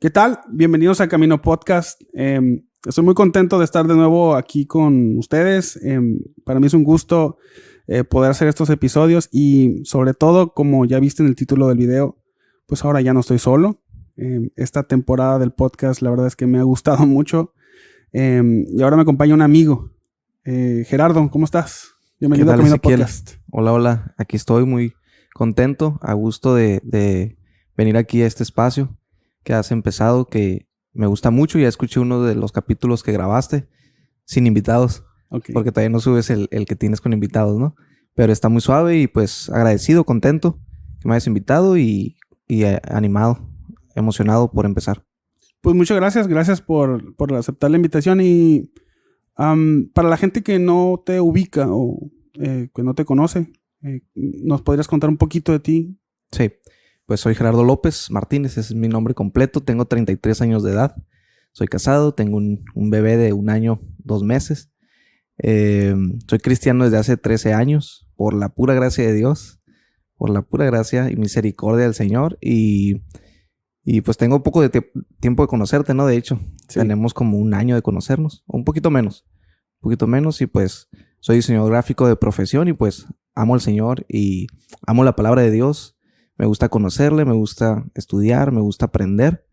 ¿Qué tal? Bienvenidos a Camino Podcast. Estoy muy contento de estar de nuevo aquí con ustedes. Para mí es un gusto poder hacer estos episodios y sobre todo, como ya viste en el título del video, pues ahora ya no estoy solo. Esta temporada del podcast la verdad es que me ha gustado mucho y ahora me acompaña un amigo. Gerardo, ¿cómo estás? Bienvenido a Camino Ezequiel? Podcast. Hola. Aquí estoy muy contento, a gusto de venir aquí a este espacio que has empezado, que me gusta mucho. Ya escuché uno de los capítulos que grabaste sin invitados, Okay. porque todavía no subes el que tienes con invitados, ¿no? Pero está muy suave y pues agradecido, contento que me hayas invitado y animado, emocionado por empezar. Pues muchas gracias. Gracias por aceptar la invitación y para la gente que no te ubica o que no te conoce, ¿nos podrías contar un poquito de ti? Sí, pues soy Gerardo López Martínez, ese es mi nombre completo. Tengo 33 años de edad. Soy casado, tengo un bebé de 1 año, 2 meses. Soy cristiano desde hace 13 años, por la pura gracia de Dios, por la pura gracia y misericordia del Señor. Y pues tengo poco de tiempo de conocerte, ¿no? De hecho, Sí. tenemos como 1 año de conocernos, o un poquito menos. Y pues soy diseñador gráfico de profesión y pues amo al Señor y amo la palabra de Dios. Me gusta conocerle, me gusta estudiar, me gusta aprender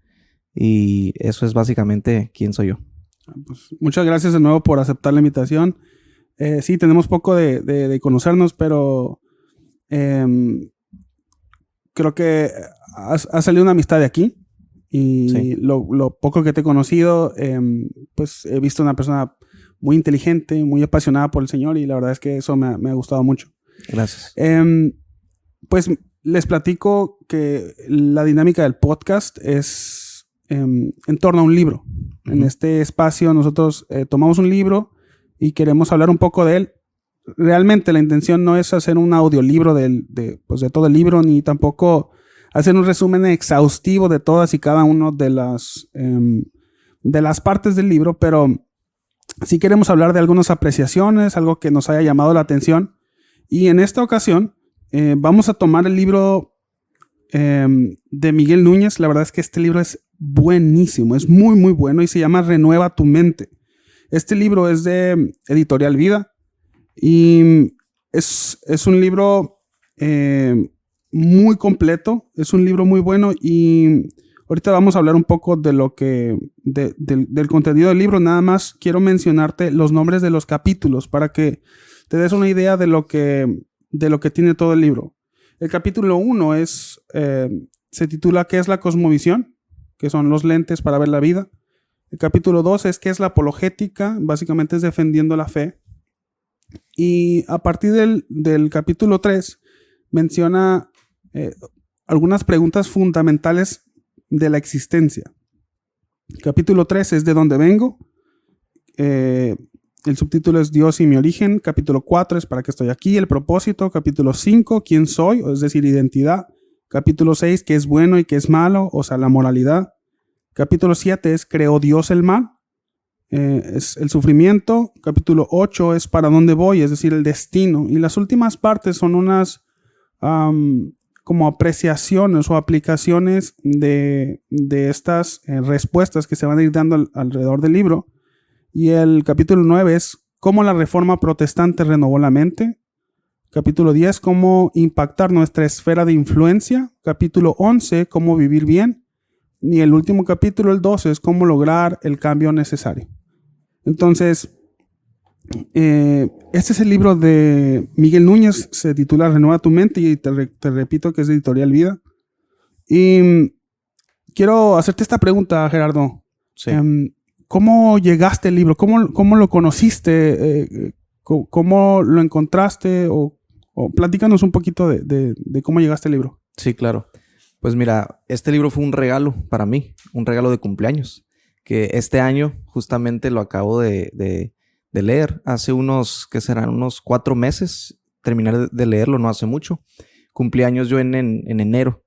y eso es básicamente quién soy yo. Pues muchas gracias de nuevo por aceptar la invitación. Sí, tenemos poco de conocernos, pero creo que ha salido una amistad de aquí y Sí. lo poco que te he conocido, pues he visto una persona muy inteligente, muy apasionada por el Señor y la verdad es que eso me ha gustado mucho. Gracias. Pues les platico que la dinámica del podcast es en torno a un libro. Uh-huh. En este espacio nosotros tomamos un libro y queremos hablar un poco de él. Realmente la intención no es hacer un audiolibro de todo el libro, ni tampoco hacer un resumen exhaustivo de todas y cada una de las partes del libro, pero sí queremos hablar de algunas apreciaciones, algo que nos haya llamado la atención. Y en esta ocasión vamos a tomar el libro de Miguel Núñez. La verdad es que este libro es buenísimo, es muy muy bueno y se llama Renueva tu mente. Este libro es de Editorial Vida y es un libro muy completo, es un libro muy bueno y ahorita vamos a hablar un poco de lo que del contenido del libro. Nada más quiero mencionarte los nombres de los capítulos para que te des una idea de lo que tiene todo el libro. El capítulo 1 se titula ¿Qué es la cosmovisión? Que son los lentes para ver la vida. El capítulo 2 es ¿qué es la apologética? Básicamente es defendiendo la fe. Y a partir del capítulo 3 menciona algunas preguntas fundamentales de la existencia. El capítulo 3 es ¿de dónde vengo? El subtítulo es Dios y mi origen. Capítulo 4 es ¿para qué estoy aquí? El propósito. Capítulo 5, ¿quién soy? Es decir, identidad. Capítulo 6, ¿qué es bueno y qué es malo? O sea, la moralidad. Capítulo 7 es ¿creó Dios el mal? Es el sufrimiento. Capítulo 8 es ¿para dónde voy? Es decir, el destino. Y las últimas partes son unas como apreciaciones o aplicaciones de estas respuestas que se van a ir dando alrededor del libro. Y el capítulo 9 es ¿cómo la reforma protestante renovó la mente? Capítulo 10, ¿cómo impactar nuestra esfera de influencia? Capítulo 11, ¿cómo vivir bien? Y el último capítulo, el 12, es ¿cómo lograr el cambio necesario? Entonces, este es el libro de Miguel Núñez, se titula Renueva tu mente y te repito que es de Editorial Vida. Y quiero hacerte esta pregunta, Gerardo. Sí. ¿Cómo llegaste al libro? ¿Cómo lo conociste? ¿Cómo lo encontraste? O platícanos un poquito de cómo llegaste al libro. Sí, claro. Pues mira, este libro fue un regalo para mí, un regalo de cumpleaños, que este año justamente lo acabo de leer. Hace unos 4 meses, terminé de leerlo, no hace mucho. Cumplí años yo en enero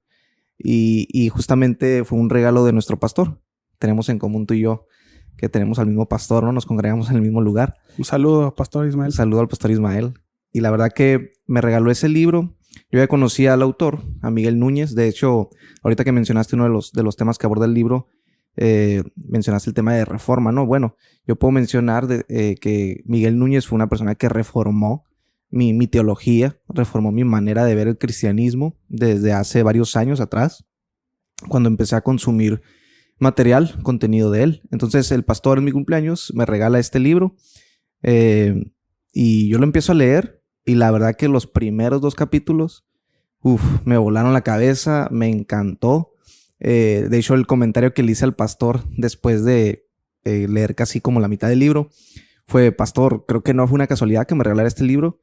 y justamente fue un regalo de nuestro pastor. Tenemos en común tú y yo que tenemos al mismo pastor, ¿no? Nos congregamos en el mismo lugar. Un saludo, Pastor Ismael. Un saludo al Pastor Ismael. Y la verdad que me regaló ese libro. Yo ya conocía al autor, a Miguel Núñez. De hecho, ahorita que mencionaste uno de los temas que aborda el libro, mencionaste el tema de reforma, ¿no? Bueno, yo puedo mencionar que Miguel Núñez fue una persona que reformó mi teología, reformó mi manera de ver el cristianismo desde hace varios años atrás, cuando empecé a consumir contenido de él. Entonces el pastor en mi cumpleaños me regala este libro y yo lo empiezo a leer y la verdad que los primeros 2 capítulos, me volaron la cabeza, me encantó. De hecho, el comentario que le hice al pastor después de leer casi como la mitad del libro fue: pastor, creo que no fue una casualidad que me regalara este libro,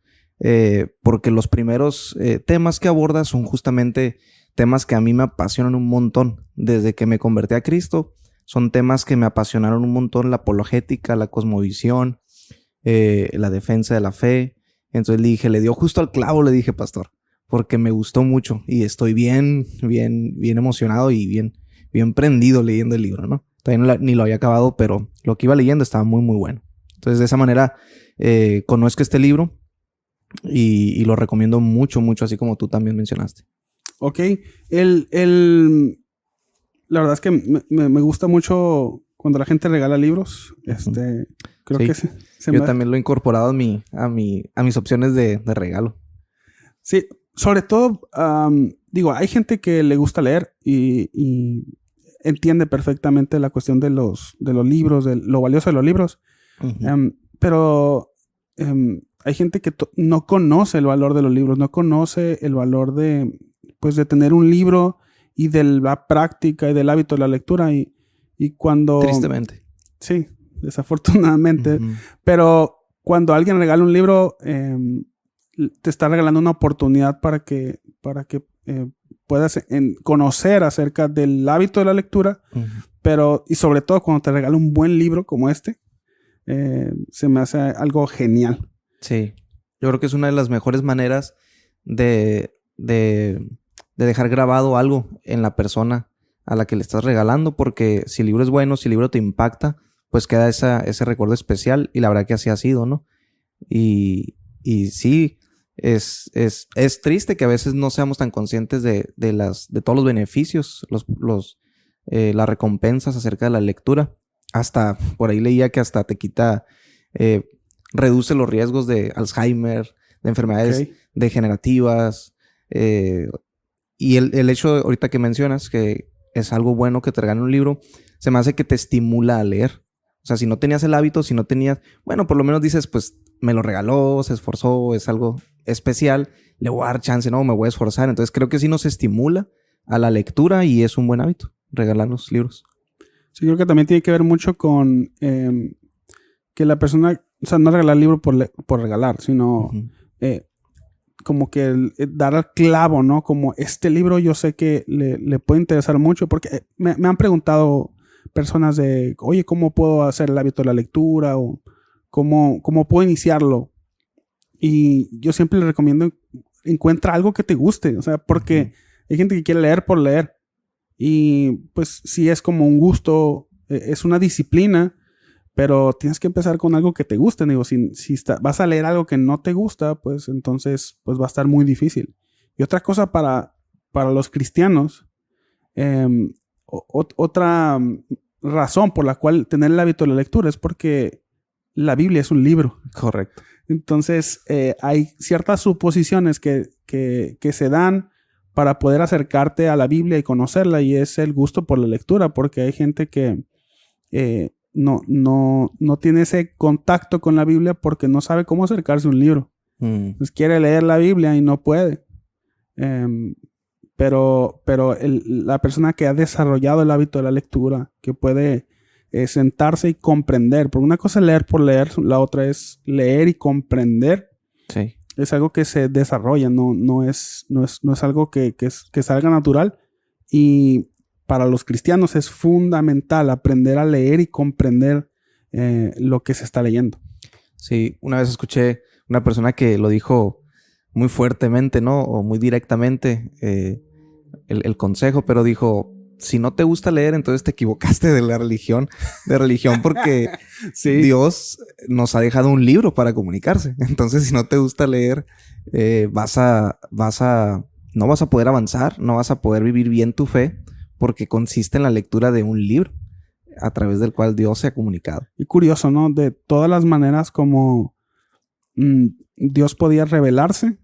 porque los primeros temas que aborda son justamente temas que a mí me apasionan un montón. Desde que me convertí a Cristo, son temas que me apasionaron un montón: la apologética, la cosmovisión, la defensa de la fe. Entonces le dio justo al clavo, le dije, pastor, porque me gustó mucho y estoy bien emocionado y bien prendido leyendo el libro, ¿no? Todavía ni lo había acabado, pero lo que iba leyendo estaba muy, muy bueno. Entonces, de esa manera, conozco este libro y lo recomiendo mucho, mucho, así como tú también mencionaste. Ok. La verdad es que me gusta mucho cuando la gente regala libros. Creo que yo también lo he incorporado a mis opciones de regalo. Sí, sobre todo, hay gente que le gusta leer y entiende perfectamente la cuestión de los libros, de lo valioso de los libros. Uh-huh. Pero hay gente que no conoce el valor de los libros, no conoce el valor de tener un libro y de la práctica y del hábito de la lectura. Y cuando... Tristemente. Sí, desafortunadamente. Uh-huh. Pero cuando alguien regala un libro, te está regalando una oportunidad para que puedas conocer acerca del hábito de la lectura. Uh-huh. Y sobre todo cuando te regala un buen libro como este, se me hace algo genial. Sí, yo creo que es una de las mejores maneras de dejar grabado algo en la persona a la que le estás regalando, porque si el libro es bueno, si el libro te impacta, pues queda ese recuerdo especial, y la verdad que así ha sido, ¿no? Y sí, es triste que a veces no seamos tan conscientes de todos los beneficios, las recompensas acerca de la lectura. Hasta por ahí leía que hasta te quita, reduce los riesgos de Alzheimer, de enfermedades degenerativas. Y el hecho ahorita que mencionas que es algo bueno que te regalen un libro, se me hace que te estimula a leer. O sea, si no tenías el hábito, si no tenías... Bueno, por lo menos dices, pues, me lo regaló, se esforzó, es algo especial, le voy a dar chance, no, me voy a esforzar. Entonces creo que sí nos estimula a la lectura y es un buen hábito, regalarnos libros. Sí, creo que también tiene que ver mucho con que la persona... O sea, no regalar el libro por regalar, sino... Uh-huh. Como que dar al clavo, ¿no? Como este libro yo sé que le puede interesar mucho, porque me han preguntado personas de, oye, ¿cómo puedo hacer el hábito de la lectura? O ¿cómo puedo iniciarlo? Y yo siempre les recomiendo, encuentra algo que te guste, o sea, porque hay gente que quiere leer por leer. Y pues sí es como un gusto, es una disciplina, pero tienes que empezar con algo que te guste. Digo, si vas a leer algo que no te gusta, pues entonces pues va a estar muy difícil. Y otra cosa para los cristianos, otra razón por la cual tener el hábito de la lectura es porque la Biblia es un libro. Correcto. Entonces hay ciertas suposiciones que se dan para poder acercarte a la Biblia y conocerla, y es el gusto por la lectura, porque hay gente que... no tiene ese contacto con la Biblia porque no sabe cómo acercarse a un libro. Pues quiere leer la Biblia y no puede. Pero la persona que ha desarrollado el hábito de la lectura, que puede sentarse y comprender, porque una cosa es leer por leer, la otra es leer y comprender. Sí. Es algo que se desarrolla, no es algo que salga natural. Y para los cristianos es fundamental aprender a leer y comprender lo que se está leyendo. Sí, una vez escuché una persona que lo dijo muy fuertemente, ¿no? O muy directamente el consejo, pero dijo, si no te gusta leer, entonces te equivocaste de religión, porque sí. Dios nos ha dejado un libro para comunicarse. Entonces, si no te gusta leer, no vas a poder avanzar, no vas a poder vivir bien tu fe, porque consiste en la lectura de un libro. a través del cual Dios se ha comunicado. Y curioso, ¿no? De todas las maneras como Dios podía revelarse,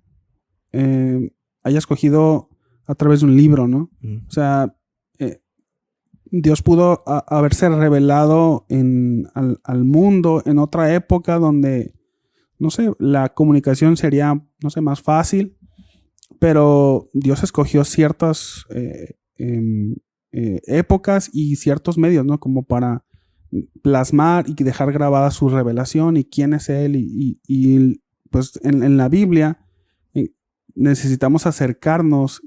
haya escogido a través de un libro, ¿no? O sea, Dios pudo haberse revelado al mundo en otra época donde, no sé, la comunicación sería, no sé, más fácil, pero Dios escogió ciertas épocas y ciertos medios, ¿no? Como para plasmar y dejar grabada su revelación y quién es Él. Y pues en la Biblia necesitamos acercarnos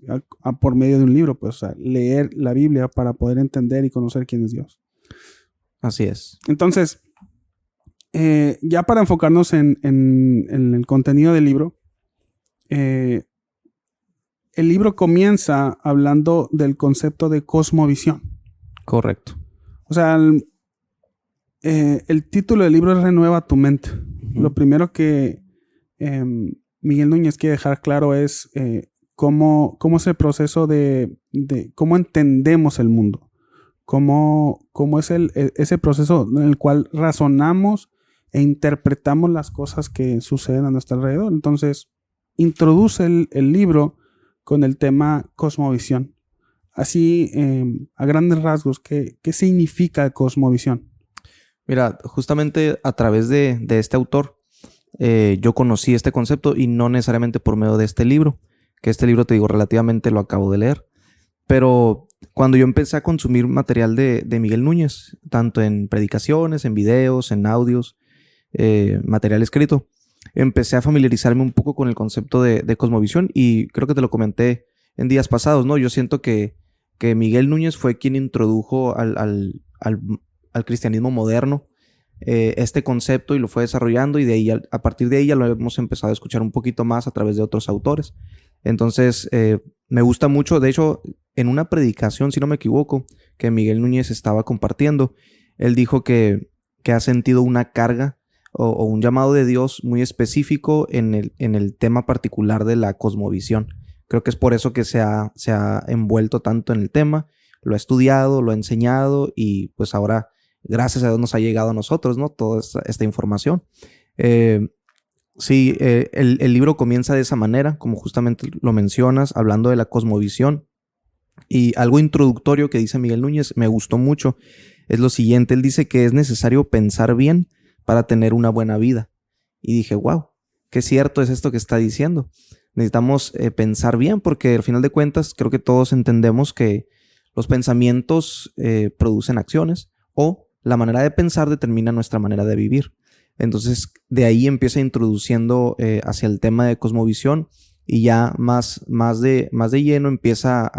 por medio de un libro, pues, o sea, leer la Biblia para poder entender y conocer quién es Dios. Así es. Entonces, ya para enfocarnos en el contenido del libro, el libro comienza hablando del concepto de cosmovisión. Correcto. O sea, el título del libro es Renueva tu mente. Uh-huh. Lo primero que Miguel Núñez quiere dejar claro es cómo es el proceso de cómo entendemos el mundo. Cómo es ese proceso en el cual razonamos e interpretamos las cosas que suceden a nuestro alrededor. Entonces, introduce el libro con el tema cosmovisión. Así, a grandes rasgos, ¿qué significa cosmovisión? Mira, justamente a través de este autor, yo conocí este concepto y no necesariamente por medio de este libro, que este libro, te digo, relativamente lo acabo de leer. Pero cuando yo empecé a consumir material de Miguel Núñez, tanto en predicaciones, en videos, en audios, material escrito, empecé a familiarizarme un poco con el concepto de cosmovisión y creo que te lo comenté en días pasados, ¿no? Yo siento que Miguel Núñez fue quien introdujo al cristianismo moderno este concepto y lo fue desarrollando, y de ahí, a partir de ahí ya lo hemos empezado a escuchar un poquito más a través de otros autores. Entonces, me gusta mucho. De hecho, en una predicación, si no me equivoco, que Miguel Núñez estaba compartiendo, él dijo que ha sentido una carga o un llamado de Dios muy específico en el tema particular de la cosmovisión. Creo que es por eso que se ha envuelto tanto en el tema, lo ha estudiado, lo ha enseñado, y pues ahora, gracias a Dios, nos ha llegado a nosotros, ¿no? Toda esta información. Sí, el libro comienza de esa manera, como justamente lo mencionas, hablando de la cosmovisión. Y algo introductorio que dice Miguel Núñez me gustó mucho, es lo siguiente. Él dice que es necesario pensar bien para tener una buena vida. Y dije, wow, qué cierto es esto que está diciendo. Necesitamos pensar bien, porque al final de cuentas creo que todos entendemos que los pensamientos producen acciones, o la manera de pensar determina nuestra manera de vivir. Entonces, de ahí empieza introduciendo hacia el tema de cosmovisión, y ya más de lleno empieza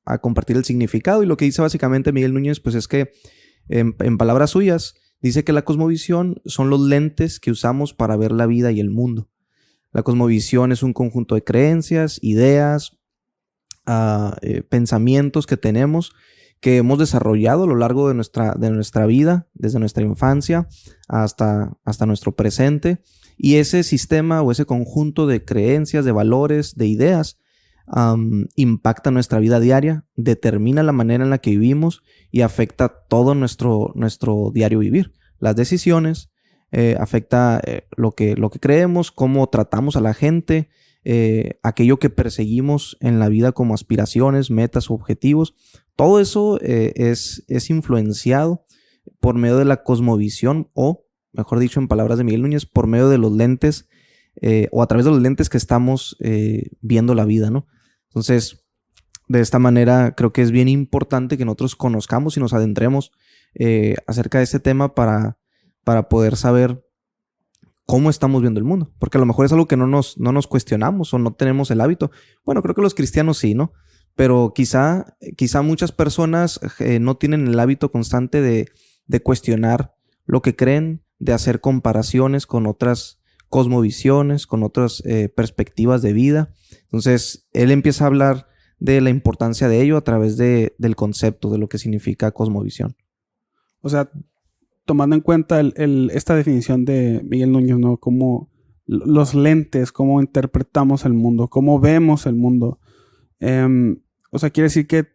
a compartir el significado. Y lo que dice básicamente Miguel Núñez, pues es que, en palabras suyas, dice que la cosmovisión son los lentes que usamos para ver la vida y el mundo. La cosmovisión es un conjunto de creencias, ideas, pensamientos que tenemos, que hemos desarrollado a lo largo de nuestra vida, desde nuestra infancia hasta nuestro presente. Y ese sistema o ese conjunto de creencias, de valores, de ideas, impacta nuestra vida diaria, determina la manera en la que vivimos y afecta todo nuestro diario vivir. Las decisiones, afecta lo que creemos, cómo tratamos a la gente, aquello que perseguimos en la vida como aspiraciones, metas o objetivos. Todo eso es influenciado por medio de la cosmovisión, o mejor dicho, en palabras de Miguel Núñez, por medio de los lentes o a través de los lentes que estamos viendo la vida, ¿no? Entonces, de esta manera creo que es bien importante que nosotros conozcamos y nos adentremos acerca de este tema para poder saber cómo estamos viendo el mundo. Porque a lo mejor es algo que no nos cuestionamos o no tenemos el hábito. Bueno, creo que los cristianos sí, ¿no? Pero quizá muchas personas no tienen el hábito constante de cuestionar lo que creen, de hacer comparaciones con otras cosmovisiones, con otras perspectivas de vida. Entonces, él empieza a hablar de la importancia de ello a través del concepto de lo que significa cosmovisión. O sea, tomando en cuenta esta definición de Miguel Núñez, ¿no? Como los lentes, cómo interpretamos el mundo, cómo vemos el mundo. O sea, quiere decir que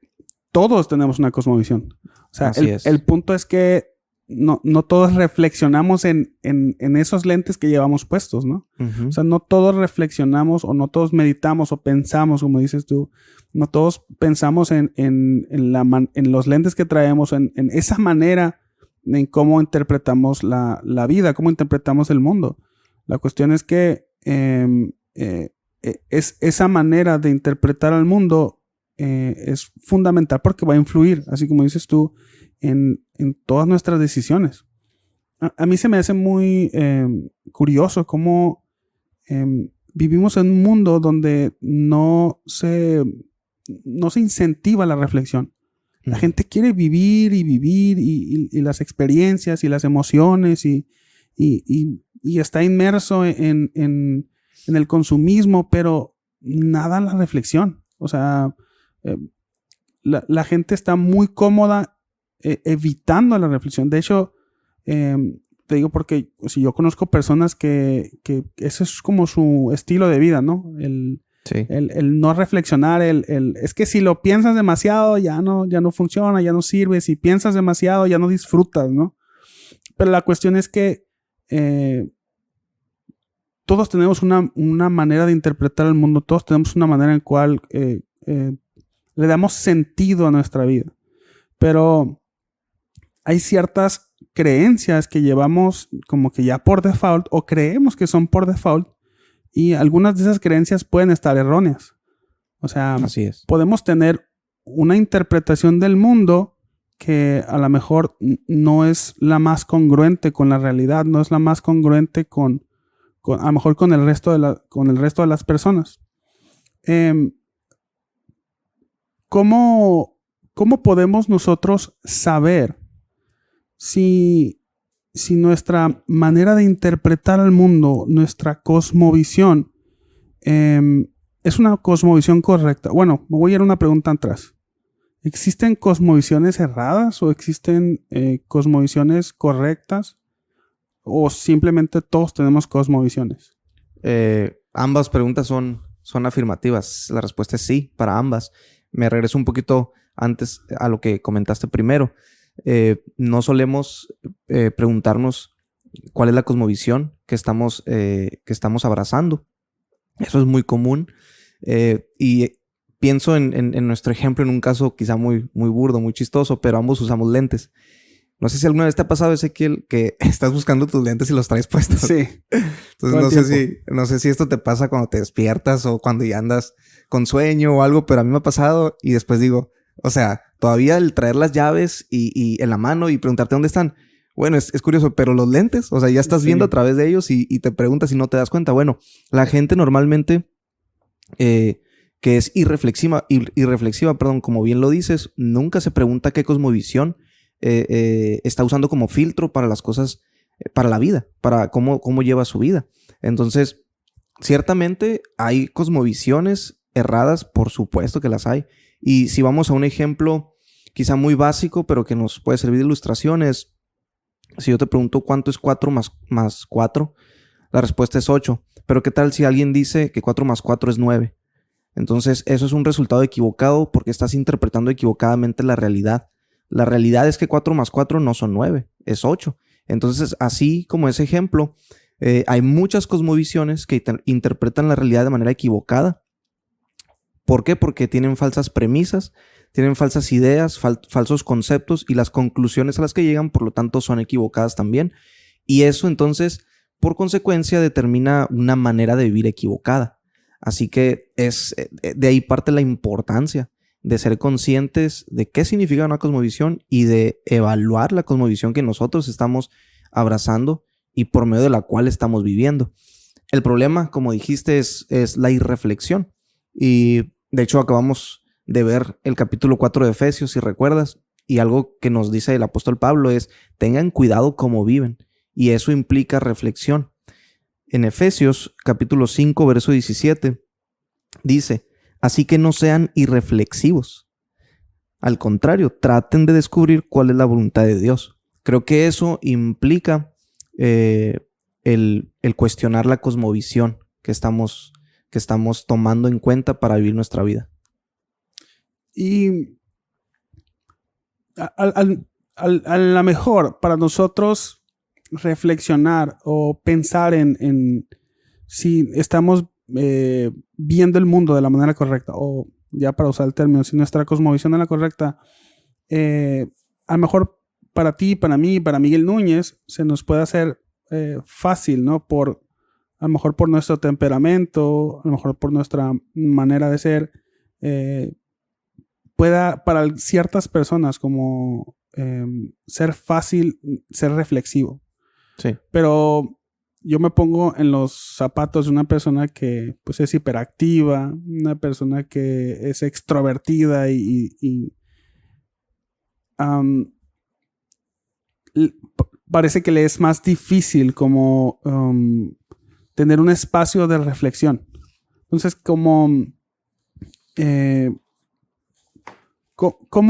todos tenemos una cosmovisión. O sea, Así es. el punto es que no todos reflexionamos en esos lentes que llevamos puestos, ¿no? Ujú. O sea, no todos reflexionamos o no todos meditamos o pensamos, como dices tú. No todos pensamos en los lentes que traemos, en esa manera en cómo interpretamos la vida, cómo interpretamos el mundo. La cuestión es que es esa manera de interpretar al mundo es fundamental porque va a influir, así como dices tú, en todas nuestras decisiones. A mí se me hace muy curioso cómo vivimos en un mundo donde no se incentiva la reflexión. La gente quiere vivir y las experiencias y las emociones y está inmerso en el consumismo, pero nada en la reflexión. O sea, la gente está muy cómoda evitando la reflexión. De hecho, te digo porque si yo conozco personas que ese es como su estilo de vida, ¿no? Sí. El no reflexionar, es que si lo piensas demasiado ya no funciona, ya no sirve. Si piensas demasiado ya no disfrutas, ¿no? Pero la cuestión es que todos tenemos una manera de interpretar el mundo, todos tenemos una manera en cual le damos sentido a nuestra vida. Pero hay ciertas creencias que llevamos como que ya por default o creemos que son por default y algunas de esas creencias pueden estar erróneas. O sea, Así es. podemos tener una interpretación del mundo que a lo mejor no es la más congruente con la realidad, no es la más congruente con a lo mejor con el resto de las personas. ¿Cómo podemos nosotros saber si nuestra manera de interpretar al mundo, nuestra cosmovisión, es una cosmovisión correcta? Bueno, me voy a ir a una pregunta atrás. ¿Existen cosmovisiones erradas o existen cosmovisiones correctas? ¿O simplemente todos tenemos cosmovisiones? Ambas preguntas son afirmativas. La respuesta es sí, para ambas. Me regreso un poquito antes a lo que comentaste primero. No solemos preguntarnos cuál es la cosmovisión que estamos abrazando. Eso es muy común. Y pienso en nuestro ejemplo, en un caso quizá muy, muy burdo, muy chistoso, pero ambos usamos lentes. No sé si alguna vez te ha pasado, Ezequiel, que estás buscando tus lentes y los traes puestos. Sí. Entonces no sé si esto te pasa cuando te despiertas o cuando ya andas con sueño o algo, pero a mí me ha pasado y después digo, o sea, todavía el traer las llaves y en la mano y preguntarte dónde están. Bueno, es curioso, pero los lentes, o sea, ya estás viendo a través de ellos y te preguntas y no te das cuenta. Bueno, la gente normalmente que es irreflexiva, como bien lo dices, nunca se pregunta qué cosmovisión está usando como filtro para las cosas, para la vida, para cómo lleva su vida. Entonces, ciertamente hay cosmovisiones erradas, por supuesto que las hay. Y si vamos a un ejemplo quizá muy básico, pero que nos puede servir de ilustración, es si yo te pregunto cuánto es 4 más 4, la respuesta es 8. Pero ¿qué tal si alguien dice que 4 más 4 es 9? Entonces, eso es un resultado equivocado porque estás interpretando equivocadamente la realidad. La realidad es que 4 más 4 no son 9, es 8. Entonces, así como ese ejemplo, hay muchas cosmovisiones que interpretan la realidad de manera equivocada. ¿Por qué? Porque tienen falsas premisas, tienen falsas ideas, falsos conceptos y las conclusiones a las que llegan, por lo tanto, son equivocadas también. Y eso, entonces, por consecuencia, determina una manera de vivir equivocada. Así que de ahí parte la importancia de ser conscientes de qué significa una cosmovisión y de evaluar la cosmovisión que nosotros estamos abrazando y por medio de la cual estamos viviendo. El problema, como dijiste, es la irreflexión. Y de hecho acabamos de ver el capítulo 4 de Efesios, si recuerdas, y algo que nos dice el apóstol Pablo es: tengan cuidado cómo viven, y eso implica reflexión. En Efesios capítulo 5, verso 17, dice: así que no sean irreflexivos. Al contrario, traten de descubrir cuál es la voluntad de Dios. Creo que eso implica el cuestionar la cosmovisión que estamos tomando en cuenta para vivir nuestra vida. Y A lo mejor para nosotros reflexionar o pensar en si estamos viendo el mundo de la manera correcta, o ya para usar el término, si nuestra cosmovisión es la correcta, a lo mejor para ti, para mí, para Miguel Núñez, se nos puede hacer fácil, ¿no? A lo mejor por nuestro temperamento, a lo mejor por nuestra manera de ser, pueda para ciertas personas como ser fácil, ser reflexivo. Sí. Pero yo me pongo en los zapatos de una persona que pues es hiperactiva, una persona que es extrovertida y parece que le es más difícil como tener un espacio de reflexión. Entonces, ¿cómo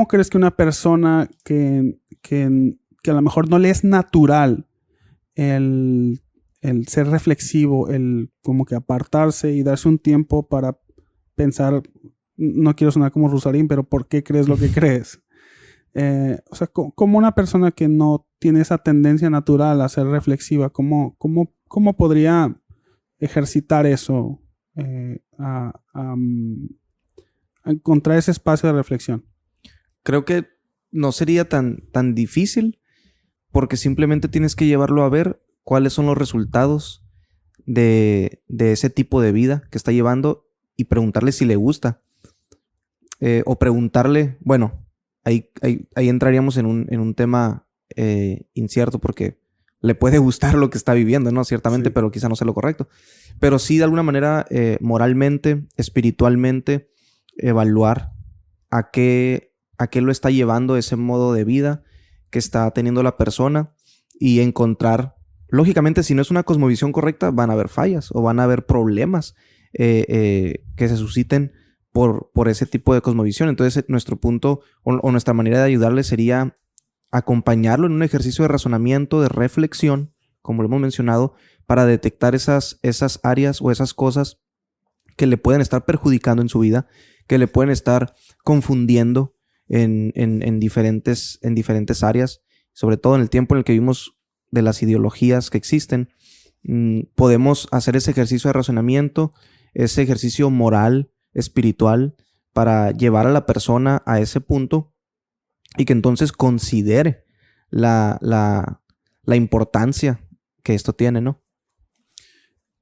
crees que una persona que a lo mejor no le es natural el ser reflexivo, el como que apartarse y darse un tiempo para pensar, no quiero sonar como Rusarín, pero ¿por qué crees lo que crees? O sea, como una persona que no tiene esa tendencia natural a ser reflexiva, ¿cómo podría ejercitar eso, a encontrar ese espacio de reflexión? Creo que no sería tan difícil, porque simplemente tienes que llevarlo a ver cuáles son los resultados de ese tipo de vida que está llevando y preguntarle si le gusta. O preguntarle, bueno, ahí entraríamos en un tema incierto, porque le puede gustar lo que está viviendo, ¿no? Ciertamente, sí, pero quizá no sea lo correcto. Pero sí, de alguna manera, moralmente, espiritualmente, evaluar a qué lo está llevando ese modo de vida que está teniendo la persona, y encontrar, lógicamente, si no es una cosmovisión correcta, van a haber fallas o van a haber problemas que se susciten por ese tipo de cosmovisión. Entonces, nuestro punto o nuestra manera de ayudarle sería acompañarlo en un ejercicio de razonamiento, de reflexión, como lo hemos mencionado, para detectar esas áreas o esas cosas que le pueden estar perjudicando en su vida, que le pueden estar confundiendo en diferentes áreas, sobre todo en el tiempo en el que vivimos, de las ideologías que existen. Podemos hacer ese ejercicio de razonamiento, ese ejercicio moral, espiritual, para llevar a la persona a ese punto y que entonces considere la importancia que esto tiene, ¿no?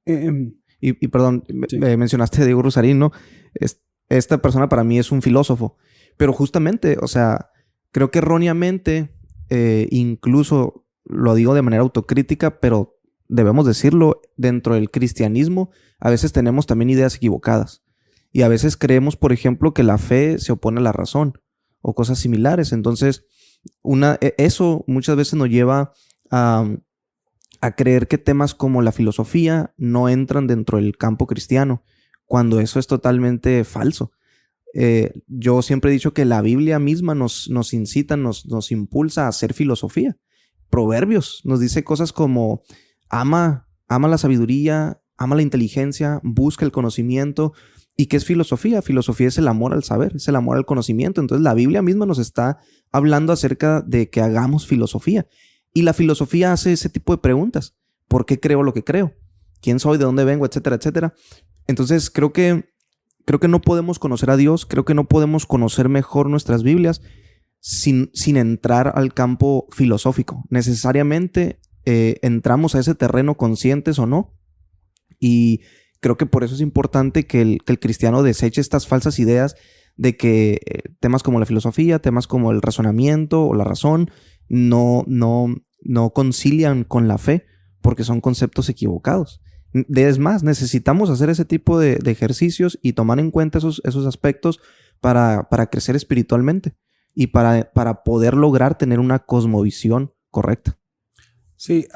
Y perdón, sí, mencionaste a Diego Rusarín, ¿no? Esta persona para mí es un filósofo, pero justamente, o sea, creo que erróneamente, incluso lo digo de manera autocrítica, pero debemos decirlo, dentro del cristianismo a veces tenemos también ideas equivocadas, y a veces creemos, por ejemplo, que la fe se opone a la razón o cosas similares. Entonces, eso muchas veces nos lleva a creer que temas como la filosofía no entran dentro del campo cristiano, cuando eso es totalmente falso. Yo siempre he dicho que la Biblia misma nos incita, nos impulsa a hacer filosofía. Proverbios nos dice cosas como ama la sabiduría, ama la inteligencia, busca el conocimiento. ¿Y qué es filosofía? Filosofía es el amor al saber, es el amor al conocimiento. Entonces la Biblia misma nos está hablando acerca de que hagamos filosofía. Y la filosofía hace ese tipo de preguntas. ¿Por qué creo lo que creo? ¿Quién soy? ¿De dónde vengo? Etcétera, etcétera. Entonces creo que no podemos conocer a Dios, creo que no podemos conocer mejor nuestras Biblias sin entrar al campo filosófico. Necesariamente entramos a ese terreno conscientes o no. Y creo que por eso es importante que el cristiano deseche estas falsas ideas de que temas como la filosofía, temas como el razonamiento o la razón no concilian con la fe, porque son conceptos equivocados. Es más, necesitamos hacer ese tipo de ejercicios y tomar en cuenta esos aspectos para crecer espiritualmente y para poder lograr tener una cosmovisión correcta. Sí,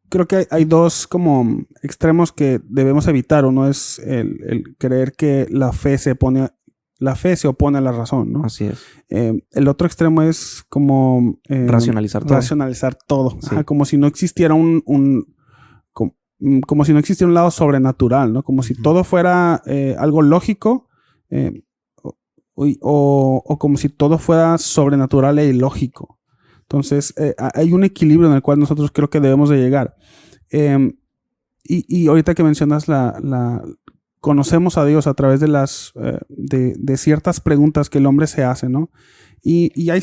creo que hay dos como extremos que debemos evitar. Uno es el creer que la fe se opone a la razón, ¿no? Así es. El otro extremo es como racionalizar todo. Sí. Ajá, como si no existiera como si no existiera un lado sobrenatural, ¿no? Como si todo fuera algo lógico. o como si todo fuera sobrenatural e ilógico. Entonces, hay un equilibrio en el cual nosotros creo que debemos de llegar. Y ahorita que mencionas conocemos a Dios a través de de ciertas preguntas que el hombre se hace, ¿no? Y hay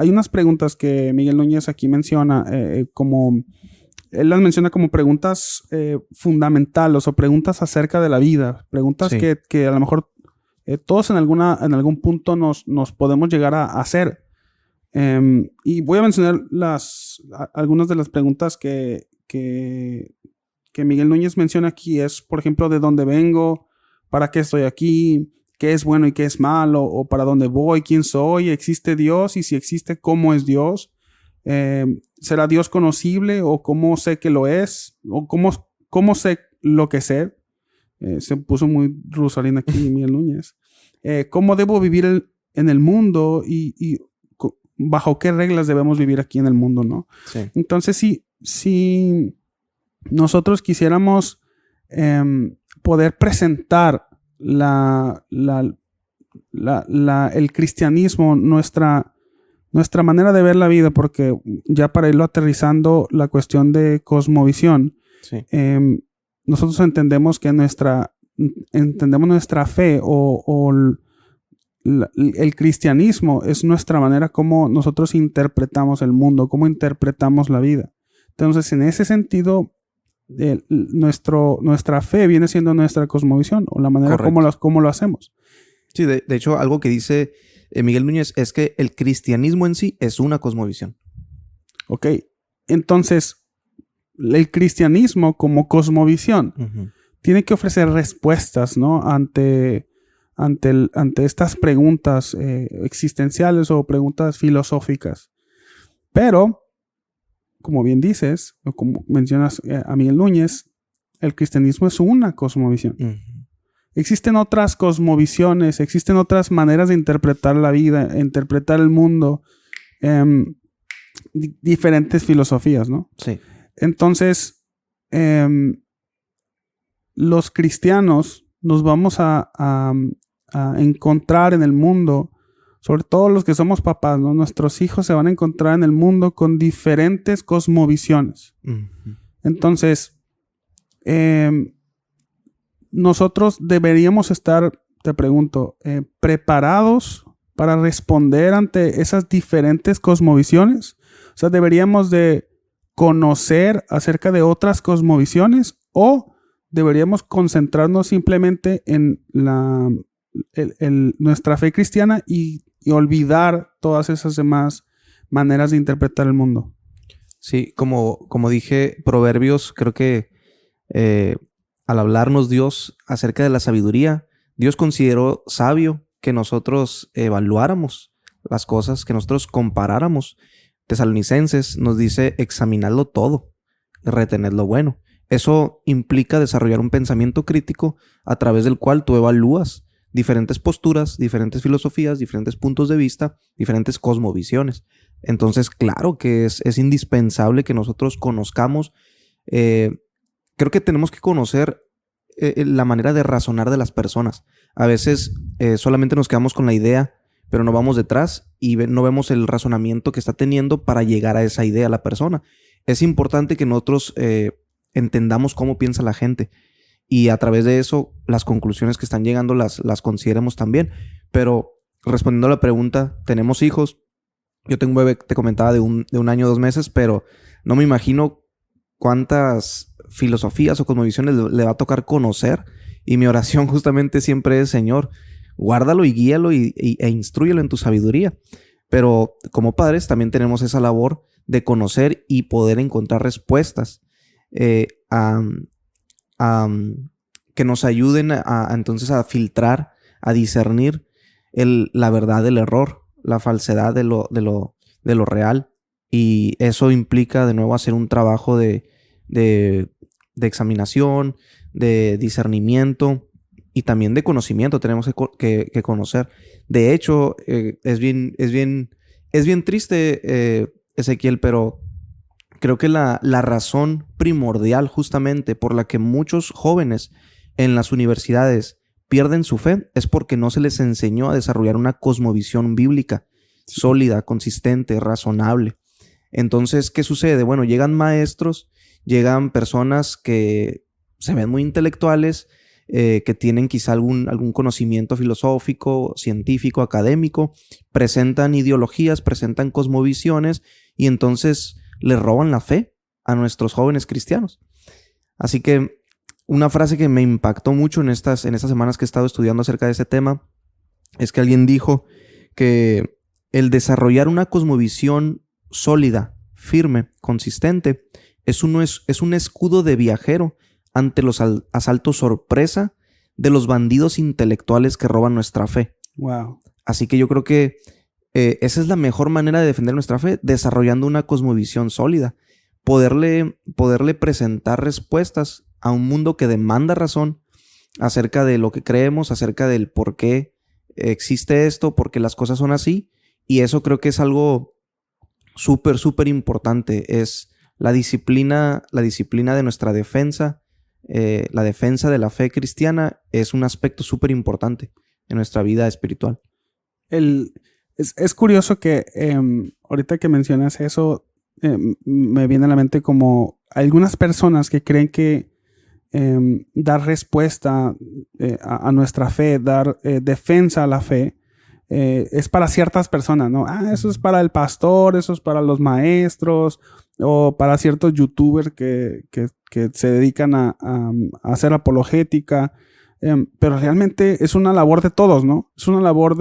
unas preguntas que Miguel Núñez aquí menciona, él las menciona como preguntas fundamentales o preguntas acerca de la vida, preguntas Sí. que a lo mejor todos en algún punto nos podemos llegar a hacer. Y voy a mencionar algunas de las preguntas que Miguel Núñez menciona aquí. Es, por ejemplo, ¿de dónde vengo? ¿Para qué estoy aquí? ¿Qué es bueno y qué es malo? ¿O para dónde voy? ¿Quién soy? ¿Existe Dios? Y si existe, ¿cómo es Dios? ¿Será Dios conocible? ¿O cómo sé que lo es? ¿O cómo sé lo que sé? Se puso muy Rusalín aquí, Miguel Núñez. ¿Cómo debo vivir en el mundo? Y bajo qué reglas debemos vivir aquí en el mundo, ¿no? Sí. Entonces, si nosotros quisiéramos poder presentar el cristianismo, nuestra manera de ver la vida, porque ya para irlo aterrizando la cuestión de cosmovisión, Sí. nosotros entendemos que entendemos nuestra fe o el cristianismo es nuestra manera como nosotros interpretamos el mundo, cómo interpretamos la vida. Entonces, en ese sentido, nuestra fe viene siendo nuestra cosmovisión o la manera como lo hacemos. Sí, de hecho, algo que dice Miguel Núñez es que el cristianismo en sí es una cosmovisión. Ok, entonces, el cristianismo como cosmovisión tiene que ofrecer respuestas, ¿no? Ante estas preguntas existenciales o preguntas filosóficas. Pero, como bien dices, o como mencionas a Miguel Núñez, el cristianismo es una cosmovisión. Existen otras cosmovisiones, existen otras maneras de interpretar la vida, interpretar el mundo, diferentes filosofías, ¿no? Sí. Entonces, los cristianos nos vamos a encontrar en el mundo, sobre todo los que somos papás, ¿no? Nuestros hijos se van a encontrar en el mundo con diferentes cosmovisiones. Entonces, nosotros deberíamos estar, te pregunto, preparados para responder ante esas diferentes cosmovisiones. O sea, deberíamos de conocer acerca de otras cosmovisiones o deberíamos concentrarnos simplemente en nuestra fe cristiana y olvidar todas esas demás maneras de interpretar el mundo. Sí, como dije, Proverbios, creo que al hablarnos Dios acerca de la sabiduría, Dios consideró sabio que nosotros evaluáramos las cosas, que nosotros comparáramos. Tesalonicenses nos dice examinadlo todo, retened lo bueno. Eso implica desarrollar un pensamiento crítico a través del cual tú evalúas diferentes posturas, diferentes filosofías, diferentes puntos de vista, diferentes cosmovisiones. Entonces, claro que es indispensable que nosotros conozcamos. Creo que tenemos que conocer la manera de razonar de las personas. A veces solamente nos quedamos con la idea, pero no vamos detrás y no vemos el razonamiento que está teniendo para llegar a esa idea la persona. Es importante que nosotros entendamos cómo piensa la gente y a través de eso las conclusiones que están llegando las consideremos también. Pero respondiendo a la pregunta, ¿tenemos hijos? Yo tengo un bebé, te comentaba, de un año, 2 meses, pero no me imagino cuántas filosofías o cosmovisiones le va a tocar conocer. Y mi oración justamente siempre es: Señor, guárdalo y guíalo e instrúyelo en tu sabiduría. Pero como padres también tenemos esa labor de conocer y poder encontrar respuestas que nos ayuden entonces a filtrar, a discernir la verdad del error, la falsedad de lo real. Y eso implica de nuevo hacer un trabajo de examinación, de discernimiento y también de conocimiento. Tenemos que conocer. De hecho, es bien triste, Ezequiel, pero creo que la razón primordial justamente por la que muchos jóvenes en las universidades pierden su fe es porque no se les enseñó a desarrollar una cosmovisión bíblica sólida, consistente, razonable. Entonces, ¿qué sucede? Bueno, llegan maestros, llegan personas que se ven muy intelectuales, que tienen quizá algún conocimiento filosófico, científico, académico, presentan ideologías, presentan cosmovisiones y entonces le roban la fe a nuestros jóvenes cristianos. Así que una frase que me impactó mucho en estas semanas que he estado estudiando acerca de ese tema es que alguien dijo que el desarrollar una cosmovisión sólida, firme, consistente, es un escudo de viajero ante los asaltos sorpresa de los bandidos intelectuales que roban nuestra fe. Wow. Así que yo creo que esa es la mejor manera de defender nuestra fe, desarrollando una cosmovisión sólida. Poderle presentar respuestas a un mundo que demanda razón acerca de lo que creemos, acerca del por qué existe esto, por qué las cosas son así. Y eso creo que es algo súper, súper importante. Es la disciplina de nuestra defensa. La defensa de la fe cristiana es un aspecto súper importante en nuestra vida espiritual. Es curioso que ahorita que mencionas eso, me viene a la mente como algunas personas que creen que dar respuesta a nuestra fe, dar defensa a la fe, es para ciertas personas, ¿no? Eso es para el pastor, eso es para los maestros o para ciertos youtubers que se dedican a hacer apologética. Pero realmente es una labor de todos, ¿no? Es una labor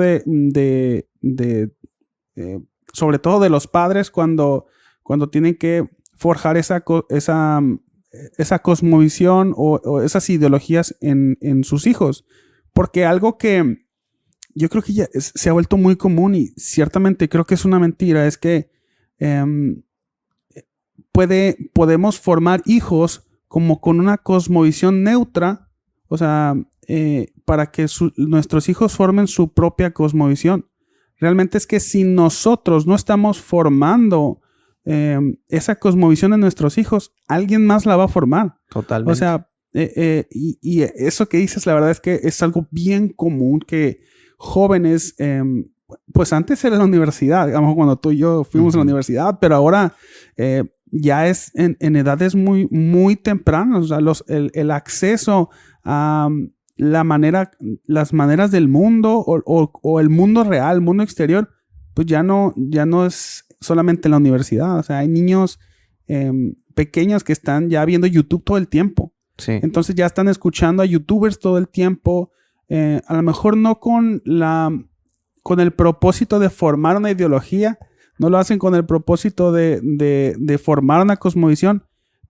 sobre todo de los padres cuando tienen que forjar esa cosmovisión o esas ideologías en sus hijos. Porque algo que yo creo que ya se ha vuelto muy común y ciertamente creo que es una mentira es que podemos formar hijos como con una cosmovisión neutra, o sea, para que nuestros hijos formen su propia cosmovisión. Realmente es que si nosotros no estamos formando esa cosmovisión en nuestros hijos, alguien más la va a formar. Totalmente. O sea, y eso que dices, la verdad es que es algo bien común que jóvenes, pues antes era la universidad, digamos, cuando tú y yo fuimos a la universidad, pero ahora ya es en edades muy, muy tempranas. O sea, el acceso a las maneras del mundo o el mundo real, el mundo exterior, pues ya no es solamente en la universidad. O sea, hay niños pequeños que están ya viendo YouTube todo el tiempo. Sí. Entonces ya están escuchando a youtubers todo el tiempo. A lo mejor no con el propósito de formar una ideología, no lo hacen con el propósito de formar una cosmovisión,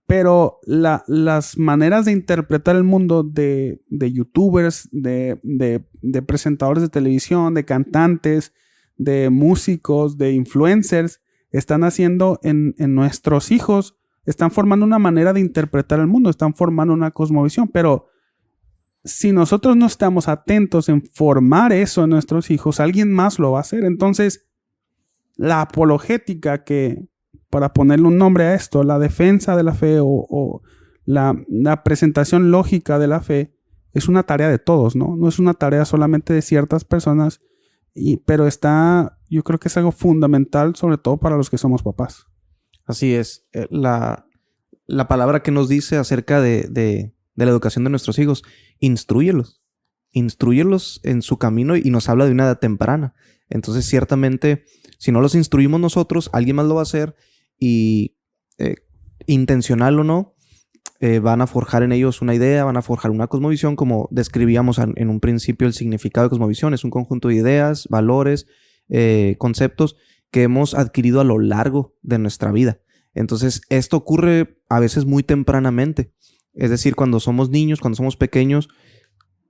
pero las maneras de interpretar el mundo de youtubers, de presentadores de televisión, de cantantes, de músicos, de influencers, están haciendo en nuestros hijos, están formando una manera de interpretar el mundo, están formando una cosmovisión, pero si nosotros no estamos atentos en formar eso en nuestros hijos, alguien más lo va a hacer. Entonces, la apologética, que para ponerle un nombre a esto, la defensa de la fe o la presentación lógica de la fe, es una tarea de todos, ¿no? No es una tarea solamente de ciertas personas, pero yo creo que es algo fundamental, sobre todo para los que somos papás. Así es. La palabra que nos dice acerca de la educación de nuestros hijos, instrúyelos en su camino, y nos habla de una edad temprana. Entonces, ciertamente, si no los instruimos nosotros, alguien más lo va a hacer y intencional o no, van a forjar en ellos una idea, van a forjar una cosmovisión, como describíamos en un principio. El significado de cosmovisión es un conjunto de ideas, valores, conceptos que hemos adquirido a lo largo de nuestra vida. Entonces, esto ocurre a veces muy tempranamente. Es decir, cuando somos niños, cuando somos pequeños,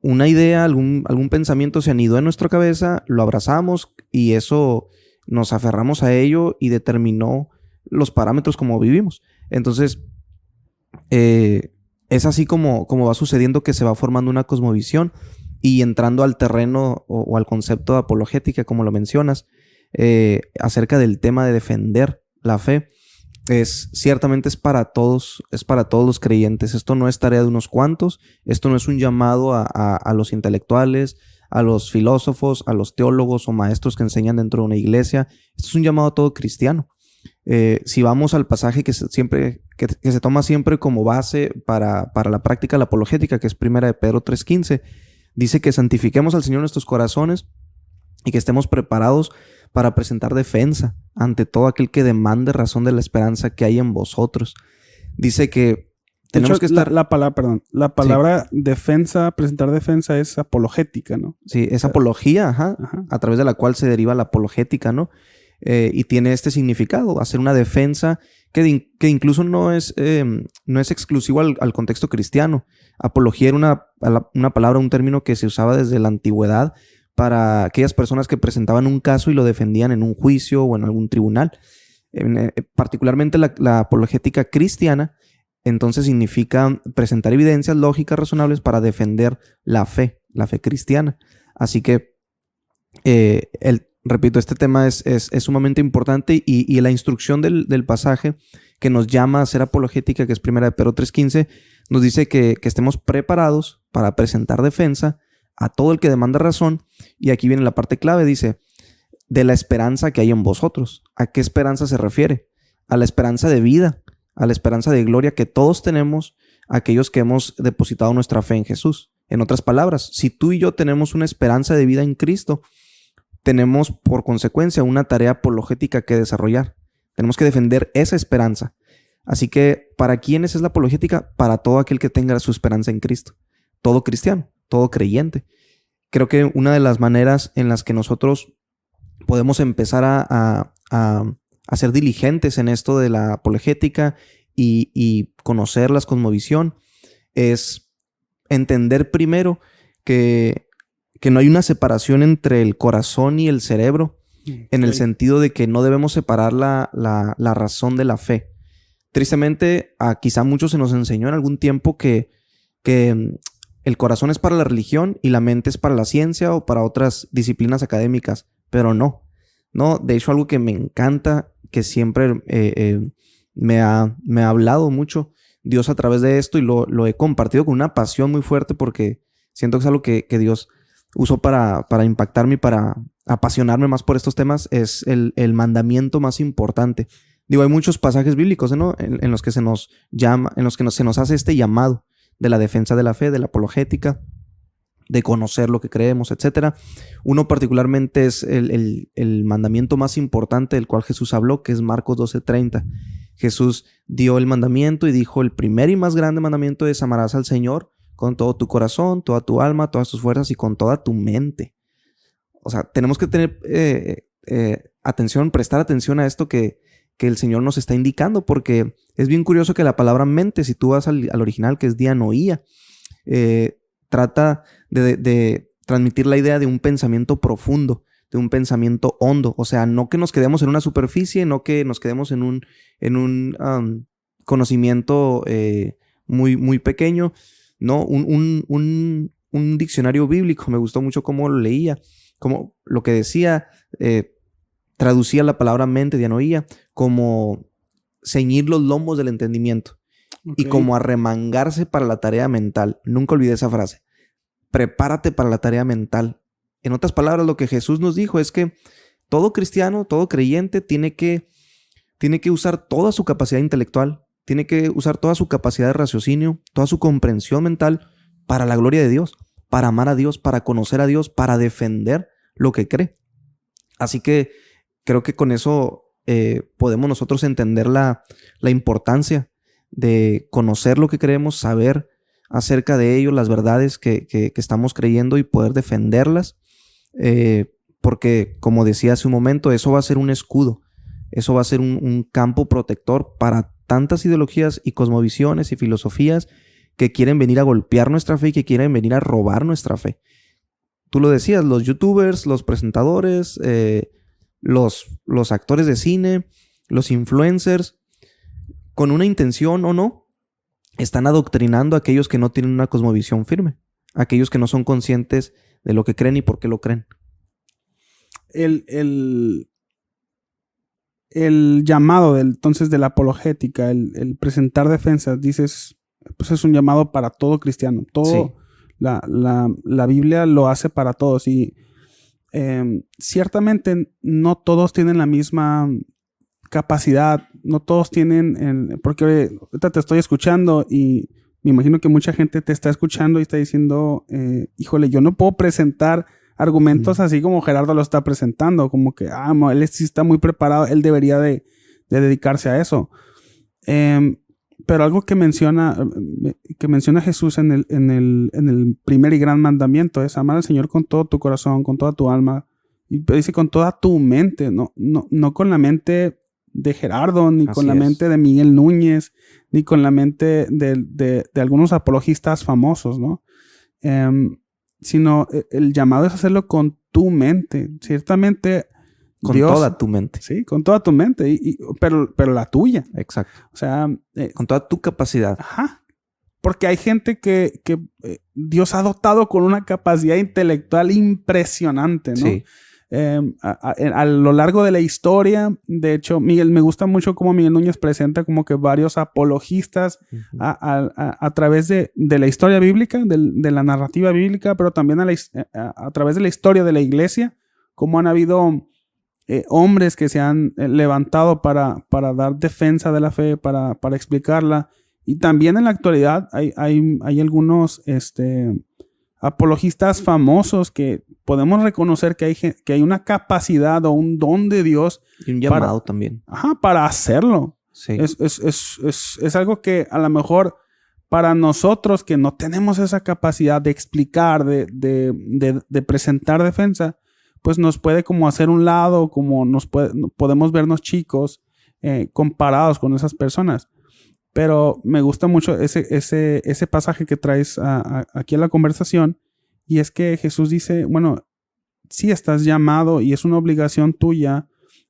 una idea, algún pensamiento se anidó en nuestra cabeza, lo abrazamos y eso nos aferramos a ello y determinó los parámetros como vivimos. Entonces, es así como va sucediendo, que se va formando una cosmovisión, y entrando al terreno o al concepto de apologética, como lo mencionas, acerca del tema de defender la fe. ciertamente es para todos los creyentes. Esto no es tarea de unos cuantos, esto no es un llamado a los intelectuales, a los filósofos, a los teólogos o maestros que enseñan dentro de una iglesia. Esto es un llamado a todo cristiano. Si vamos al pasaje que se toma siempre como base para la práctica de la apologética, que es 1 de Pedro 3:15, dice que santifiquemos al Señor en nuestros corazones y que estemos preparados para presentar defensa ante todo aquel que demande razón de la esperanza que hay en vosotros. Dice que tenemos que estar... La palabra defensa, presentar defensa es apologética, ¿no? Sí, es apología, a través de la cual se deriva la apologética, ¿no? Y tiene este significado, hacer una defensa que incluso no es exclusivo al contexto cristiano. Apología era una palabra, un término que se usaba desde la antigüedad para aquellas personas que presentaban un caso y lo defendían en un juicio o en algún tribunal. Particularmente la apologética cristiana, entonces significa presentar evidencias lógicas razonables para defender la fe cristiana. Así que, repito, este tema es sumamente importante y la instrucción del pasaje que nos llama a hacer apologética, que es 1 de Pedro 3:15, nos dice que estemos preparados para presentar defensa a todo el que demanda razón. Y aquí viene la parte clave, dice, de la esperanza que hay en vosotros. ¿A qué esperanza se refiere? A la esperanza de vida, a la esperanza de gloria que todos tenemos, aquellos que hemos depositado nuestra fe en Jesús. En otras palabras, si tú y yo tenemos una esperanza de vida en Cristo, tenemos por consecuencia una tarea apologética que desarrollar. Tenemos que defender esa esperanza. Así que, ¿para quiénes es la apologética? Para todo aquel que tenga su esperanza en Cristo. Todo cristiano, todo creyente. Creo que una de las maneras en las que nosotros podemos empezar a ser diligentes en esto de la apologética y conocer la cosmovisión es entender primero que no hay una separación entre el corazón y el cerebro, en el sentido de que no debemos separar la razón de la fe. Tristemente, quizá muchos se nos enseñó en algún tiempo que el corazón es para la religión y la mente es para la ciencia o para otras disciplinas académicas, pero no. De hecho, algo que me encanta, que siempre me ha hablado mucho Dios a través de esto y lo he compartido con una pasión muy fuerte porque siento que es algo que Dios usó para impactarme y para apasionarme más por estos temas, es el mandamiento más importante. Digo, hay muchos pasajes bíblicos, ¿no? En los que se nos llama, en los que se nos hace este llamado de la defensa de la fe, de la apologética, de conocer lo que creemos, etc. Uno particularmente es el mandamiento más importante del cual Jesús habló, que es Marcos 12:30. Jesús dio el mandamiento y dijo, el primer y más grande mandamiento es amarás al Señor con todo tu corazón, toda tu alma, todas tus fuerzas y con toda tu mente. O sea, tenemos que tener prestar atención a esto que el Señor nos está indicando, porque es bien curioso que la palabra mente, si tú vas al original, que es dianoía, trata de transmitir la idea de un pensamiento profundo, de un pensamiento hondo. O sea, no que nos quedemos en una superficie, no que nos quedemos en un conocimiento muy, muy pequeño. No, un diccionario bíblico, me gustó mucho cómo lo leía, como lo que decía, traducía la palabra mente, dianoía, como ceñir los lomos del entendimiento. Okay. Y como arremangarse para la tarea mental. Nunca olvidé esa frase. Prepárate para la tarea mental. En otras palabras, lo que Jesús nos dijo es que todo cristiano, todo creyente tiene que usar toda su capacidad intelectual, tiene que usar toda su capacidad de raciocinio, toda su comprensión mental para la gloria de Dios, para amar a Dios, para conocer a Dios, para defender lo que cree. Así que creo que con eso podemos nosotros entender la importancia de conocer lo que creemos, saber acerca de ello, las verdades que estamos creyendo y poder defenderlas, porque como decía hace un momento, eso va a ser un escudo, eso va a ser un campo protector para tantas ideologías y cosmovisiones y filosofías que quieren venir a golpear nuestra fe y que quieren venir a robar nuestra fe. Tú lo decías, los youtubers, los presentadores, los actores de cine, los influencers, con una intención o no, están adoctrinando a aquellos que no tienen una cosmovisión firme, a aquellos que no son conscientes de lo que creen y por qué lo creen. el llamado entonces de la apologética, el presentar defensas, dices, pues es un llamado para todo cristiano. Todo, Sí. la Biblia lo hace para todos. Y ciertamente no todos tienen la misma capacidad, no todos tienen, porque ahorita te estoy escuchando y me imagino que mucha gente te está escuchando y está diciendo, híjole, yo no puedo presentar argumentos así como Gerardo lo está presentando, como que, él sí está muy preparado, él debería de dedicarse a eso. Pero algo que menciona Jesús en el primer y gran mandamiento es amar al Señor con todo tu corazón, con toda tu alma, y dice con toda tu mente, no con la mente de Gerardo, ni con la mente de Miguel Núñez, ni con la mente de algunos apologistas famosos, ¿no? Sino el llamado es hacerlo con tu mente. Ciertamente con Dios, toda tu mente. Sí, con toda tu mente, pero la tuya. Exacto. O sea, con toda tu capacidad. Ajá. Porque hay gente que Dios ha dotado con una capacidad intelectual impresionante, ¿no? Sí. A lo largo de la historia, de hecho, me gusta mucho cómo Miguel Núñez presenta como que varios apologistas a través de la historia bíblica, de la narrativa bíblica, pero también a través de la historia de la iglesia, cómo han habido hombres que se han levantado para dar defensa de la fe, para explicarla. Y también en la actualidad hay algunos apologistas famosos que podemos reconocer que hay una capacidad o un don de Dios. Y un llamado también. Para hacerlo. Sí. Es algo que a lo mejor para nosotros que no tenemos esa capacidad de explicar, de presentar defensa, pues nos puede como hacer un lado, como podemos vernos chicos comparados con esas personas. Pero me gusta mucho ese pasaje que traes aquí a la conversación, y es que Jesús dice, bueno, sí estás llamado y es una obligación tuya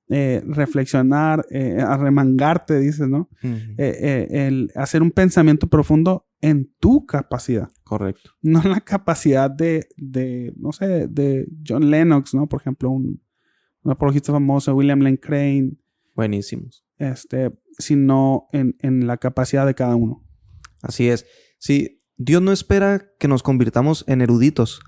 reflexionar, arremangarte, dices, ¿no? Uh-huh. El hacer un pensamiento profundo en tu capacidad. Correcto. No en la capacidad de no sé, de John Lennox, ¿no? Por ejemplo, un apologista famoso, William Lane Craig. Buenísimos. Sino en la capacidad de cada uno. Así es. Sí, Dios no espera que nos convirtamos en eruditos,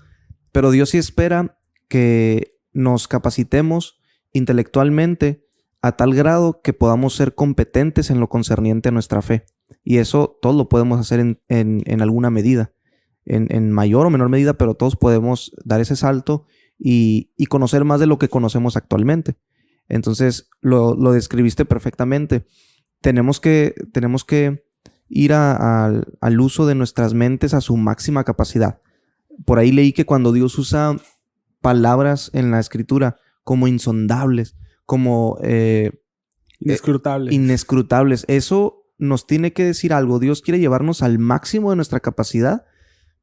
pero Dios sí espera que nos capacitemos intelectualmente a tal grado que podamos ser competentes en lo concerniente a nuestra fe. Y eso todos lo podemos hacer en alguna medida, en mayor o menor medida, pero todos podemos dar ese salto y conocer más de lo que conocemos actualmente. Entonces, lo describiste perfectamente. Tenemos que ir al uso de nuestras mentes a su máxima capacidad. Por ahí leí que cuando Dios usa palabras en la Escritura como insondables, como inescrutables, eso nos tiene que decir algo. Dios quiere llevarnos al máximo de nuestra capacidad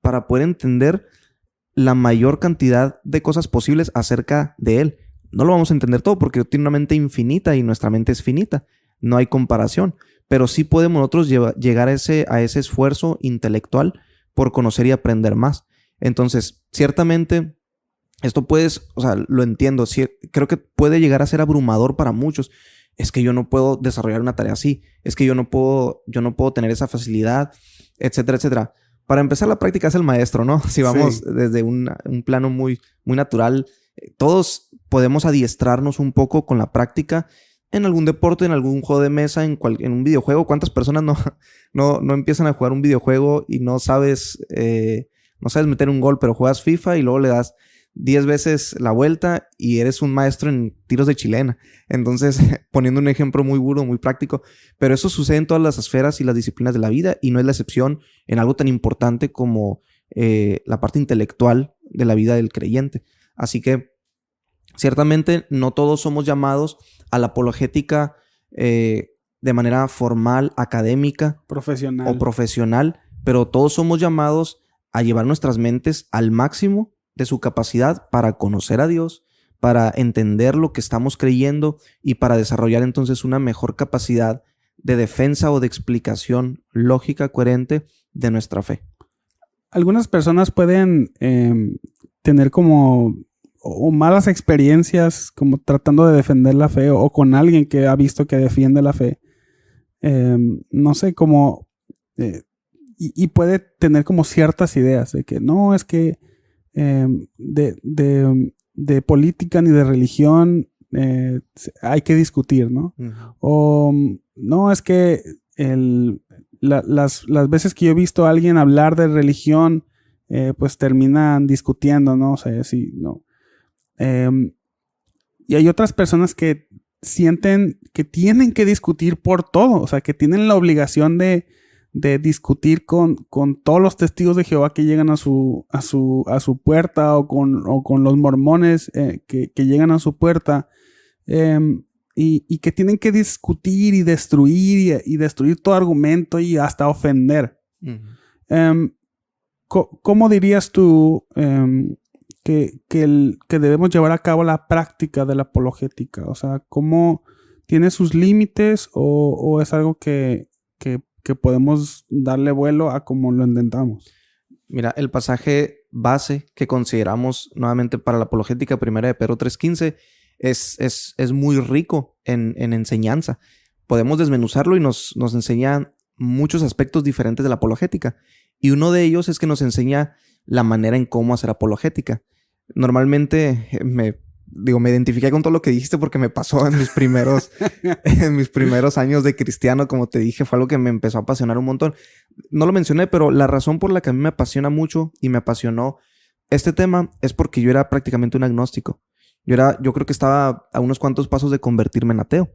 para poder entender la mayor cantidad de cosas posibles acerca de Él. No lo vamos a entender todo porque tiene una mente infinita y nuestra mente es finita. No hay comparación. Pero sí podemos nosotros llegar a ese esfuerzo intelectual por conocer y aprender más. Entonces, ciertamente, esto lo entiendo. Creo que puede llegar a ser abrumador para muchos. Es que yo no puedo desarrollar una tarea así. Es que yo no puedo tener esa facilidad, etcétera, etcétera. Para empezar, la práctica es el maestro, ¿no? Si vamos desde un plano muy, muy natural, todos podemos adiestrarnos un poco con la práctica en algún deporte, en algún juego de mesa, en un videojuego. ¿Cuántas personas no empiezan a jugar un videojuego y no sabes meter un gol, pero juegas FIFA y luego le das 10 veces la vuelta y eres un maestro en tiros de chilena? Entonces, poniendo un ejemplo muy burdo, muy práctico, pero eso sucede en todas las esferas y las disciplinas de la vida y no es la excepción en algo tan importante como la parte intelectual de la vida del creyente. Así que, ciertamente, no todos somos llamados a la apologética de manera formal, académica o profesional, pero todos somos llamados a llevar nuestras mentes al máximo de su capacidad para conocer a Dios, para entender lo que estamos creyendo y para desarrollar entonces una mejor capacidad de defensa o de explicación lógica, coherente de nuestra fe. Algunas personas pueden tener como o malas experiencias como tratando de defender la fe o con alguien que ha visto que defiende la fe. No sé, como... y puede tener como ciertas ideas de que no, es que de política ni de religión hay que discutir, ¿no? Uh-huh. O no, es que las veces que yo he visto a alguien hablar de religión, pues terminan discutiendo, ¿no? O sea, sí, no. Y hay otras personas que sienten que tienen que discutir por todo, o sea, que tienen la obligación de discutir con todos los testigos de Jehová que llegan a su puerta o con los mormones que llegan a su puerta y que tienen que discutir y destruir todo argumento y hasta ofender. Uh-huh. ¿Cómo dirías tú que debemos llevar a cabo la práctica de la apologética? O sea, ¿cómo tiene sus límites o es algo que podemos darle vuelo a como lo intentamos? Mira, el pasaje base que consideramos nuevamente para la apologética, 1 de Pedro 3:15, es muy rico en enseñanza. Podemos desmenuzarlo y nos enseña muchos aspectos diferentes de la apologética. Y uno de ellos es que nos enseña la manera en cómo hacer apologética. Normalmente me identifiqué con todo lo que dijiste porque me pasó en mis primeros años de cristiano. Como te dije, fue algo que me empezó a apasionar un montón. No lo mencioné, pero la razón por la que a mí me apasiona mucho y me apasionó este tema es porque yo era prácticamente un agnóstico. Yo creo que estaba a unos cuantos pasos de convertirme en ateo.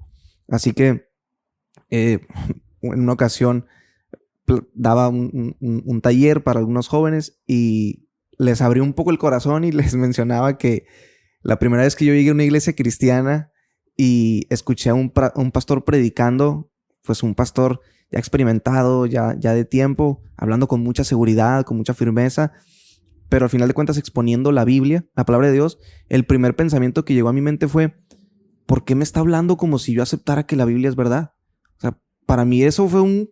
Así que en una ocasión daba un taller para algunos jóvenes y les abrí un poco el corazón y les mencionaba que la primera vez que yo llegué a una iglesia cristiana y escuché a un pastor predicando, pues un pastor ya experimentado, ya de tiempo, hablando con mucha seguridad, con mucha firmeza, pero al final de cuentas exponiendo la Biblia, la palabra de Dios, el primer pensamiento que llegó a mi mente fue, ¿por qué me está hablando como si yo aceptara que la Biblia es verdad? O sea, para mí eso fue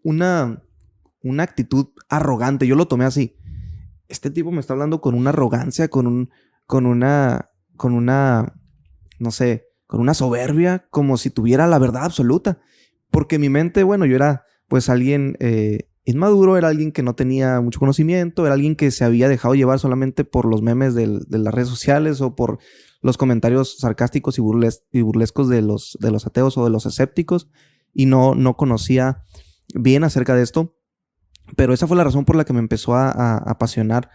una actitud arrogante. Yo lo tomé así. Este tipo me está hablando con una arrogancia, con una, no sé, con una soberbia, como si tuviera la verdad absoluta. Porque en mi mente, bueno, yo era pues alguien inmaduro, era alguien que no tenía mucho conocimiento, era alguien que se había dejado llevar solamente por los memes de las redes sociales o por los comentarios sarcásticos y burlescos de los ateos o de los escépticos, y no conocía bien acerca de esto. Pero esa fue la razón por la que me empezó a apasionar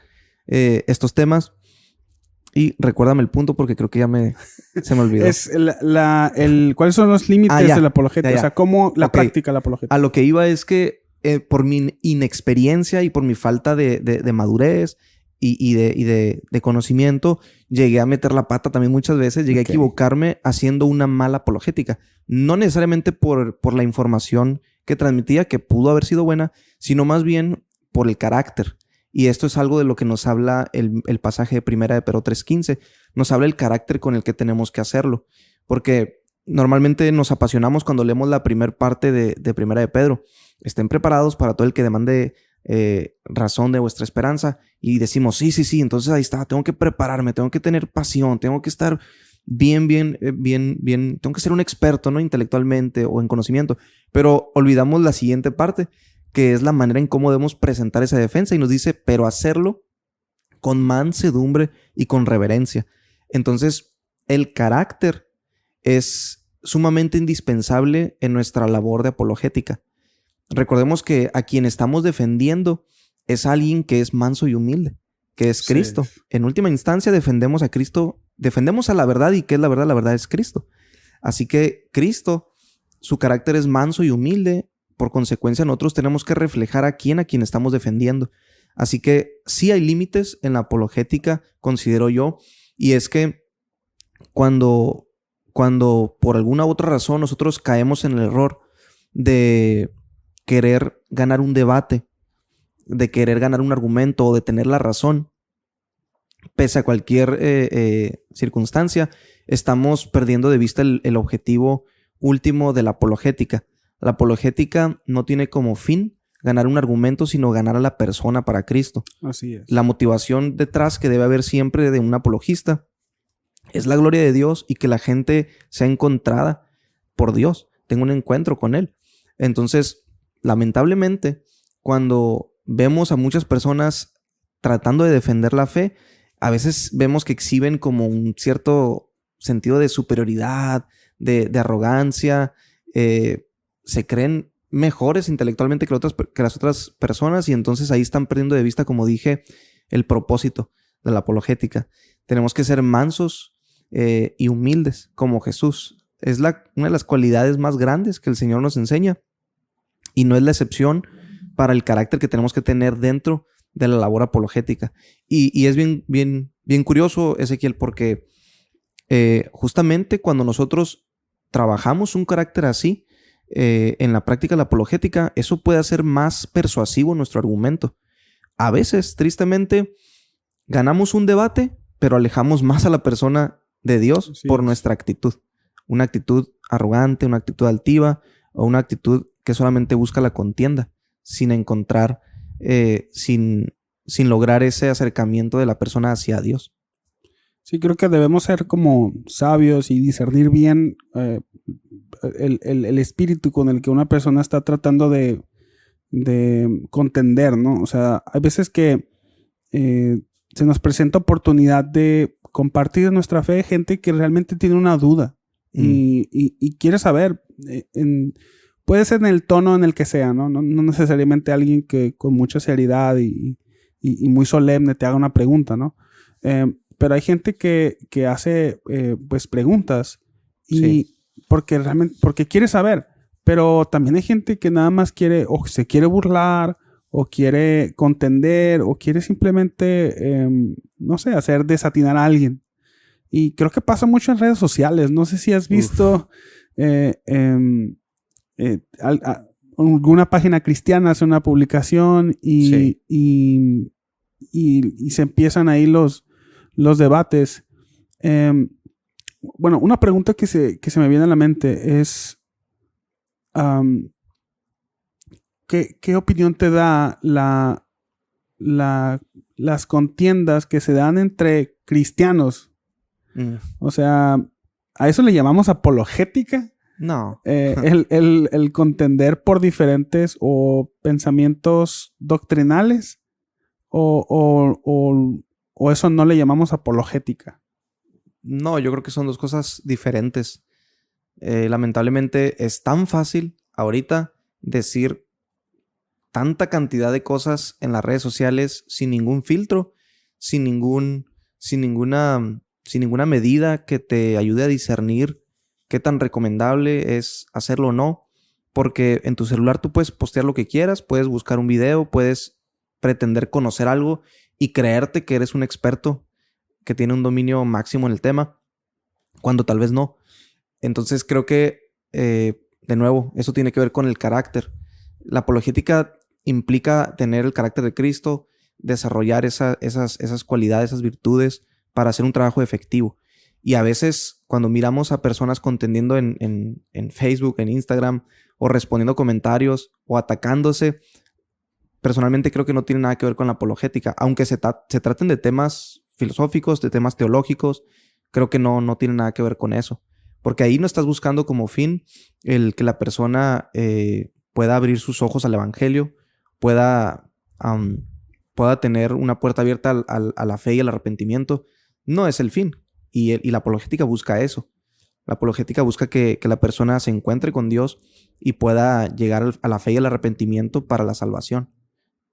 estos temas. Y recuérdame el punto porque creo que se me olvidó. Es ¿cuáles son los límites de la apologética? Ya. O sea, ¿cómo la práctica la apologética? A lo que iba es que por mi inexperiencia y por mi falta de madurez y de conocimiento, llegué a meter la pata también muchas veces. Llegué a equivocarme haciendo una mala apologética. No necesariamente por la información que transmitía, que pudo haber sido buena, sino más bien por el carácter. Y esto es algo de lo que nos habla el pasaje de 1 de Pedro 3:15. Nos habla el carácter con el que tenemos que hacerlo. Porque normalmente nos apasionamos cuando leemos la primera parte de 1 de Pedro. Estén preparados para todo el que demande razón de vuestra esperanza. Y decimos, sí, entonces ahí está. Tengo que prepararme, tengo que tener pasión, tengo que estar bien, tengo que ser un experto, ¿no? Intelectualmente o en conocimiento. Pero olvidamos la siguiente parte, que es la manera en cómo debemos presentar esa defensa. Y nos dice, pero hacerlo con mansedumbre y con reverencia. Entonces, el carácter es sumamente indispensable en nuestra labor de apologética. Recordemos que a quien estamos defendiendo es alguien que es manso y humilde, que es Cristo. Sí. En última instancia, defendemos a Cristo, defendemos a la verdad. ¿Y qué es la verdad? La verdad es Cristo. Así que Cristo, su carácter es manso y humilde. Por consecuencia, nosotros tenemos que reflejar a quien estamos defendiendo. Así que sí hay límites en la apologética, considero yo, y es que cuando por alguna otra razón nosotros caemos en el error de querer ganar un debate, de querer ganar un argumento o de tener la razón, pese a cualquier circunstancia, estamos perdiendo de vista el objetivo último de la apologética. La apologética no tiene como fin ganar un argumento, sino ganar a la persona para Cristo. Así es. La motivación detrás que debe haber siempre de un apologista es la gloria de Dios y que la gente sea encontrada por Dios, tenga un encuentro con Él. Entonces, lamentablemente, cuando vemos a muchas personas tratando de defender la fe, a veces vemos que exhiben como un cierto sentido de superioridad, de arrogancia, se creen mejores intelectualmente que las otras personas, y entonces ahí están perdiendo de vista, como dije, el propósito de la apologética. Tenemos que ser mansos y humildes como Jesús. Es una de las cualidades más grandes que el Señor nos enseña, y no es la excepción para el carácter que tenemos que tener dentro de la labor apologética. Y es bien curioso, Ezequiel, porque justamente cuando nosotros trabajamos un carácter así, en la práctica de la apologética, eso puede hacer más persuasivo nuestro argumento. A veces, tristemente, ganamos un debate, pero alejamos más a la persona de Dios por nuestra actitud. Una actitud arrogante, una actitud altiva, o una actitud que solamente busca la contienda, sin encontrar, sin lograr ese acercamiento de la persona hacia Dios. Sí, creo que debemos ser como sabios y discernir bien el espíritu con el que una persona está tratando de contender, ¿no? O sea, hay veces que se nos presenta oportunidad de compartir nuestra fe gente que realmente tiene una duda y quiere saber, puede ser en el tono en el que sea, ¿no? No necesariamente alguien que con mucha seriedad y muy solemne te haga una pregunta, ¿no? Pero hay gente que hace pues preguntas y porque quiere saber, pero también hay gente que nada más quiere o se quiere burlar o quiere contender o quiere simplemente, no sé, hacer desatinar a alguien. Y creo que pasa mucho en redes sociales. No sé si has visto alguna página cristiana hace una publicación y se empiezan ahí los debates. Bueno, una pregunta que se me viene a la mente es ¿qué opinión te da las contiendas que se dan entre cristianos? O sea, ¿a eso le llamamos apologética? No. El contender por diferentes o pensamientos doctrinales o eso no le llamamos apologética. No, yo creo que son dos cosas diferentes. Lamentablemente es tan fácil ahorita decir tanta cantidad de cosas en las redes sociales sin ningún filtro, sin ninguna medida que te ayude a discernir qué tan recomendable es hacerlo o no. Porque en tu celular tú puedes postear lo que quieras, puedes buscar un video, puedes pretender conocer algo y creerte que eres un experto que tiene un dominio máximo en el tema, cuando tal vez no. Entonces creo que, de nuevo, eso tiene que ver con el carácter. La apologética implica tener el carácter de Cristo, desarrollar esas cualidades, esas virtudes para hacer un trabajo efectivo. Y a veces cuando miramos a personas contendiendo en Facebook, en Instagram, o respondiendo comentarios, o atacándose, personalmente creo que no tiene nada que ver con la apologética. Aunque se traten de temas filosóficos, de temas teológicos, creo que no tiene nada que ver con eso. Porque ahí no estás buscando como fin el que la persona pueda abrir sus ojos al evangelio, pueda tener una puerta abierta a la fe y al arrepentimiento. No es el fin. Y la apologética busca eso. La apologética busca que la persona se encuentre con Dios y pueda llegar a la fe y al arrepentimiento para la salvación.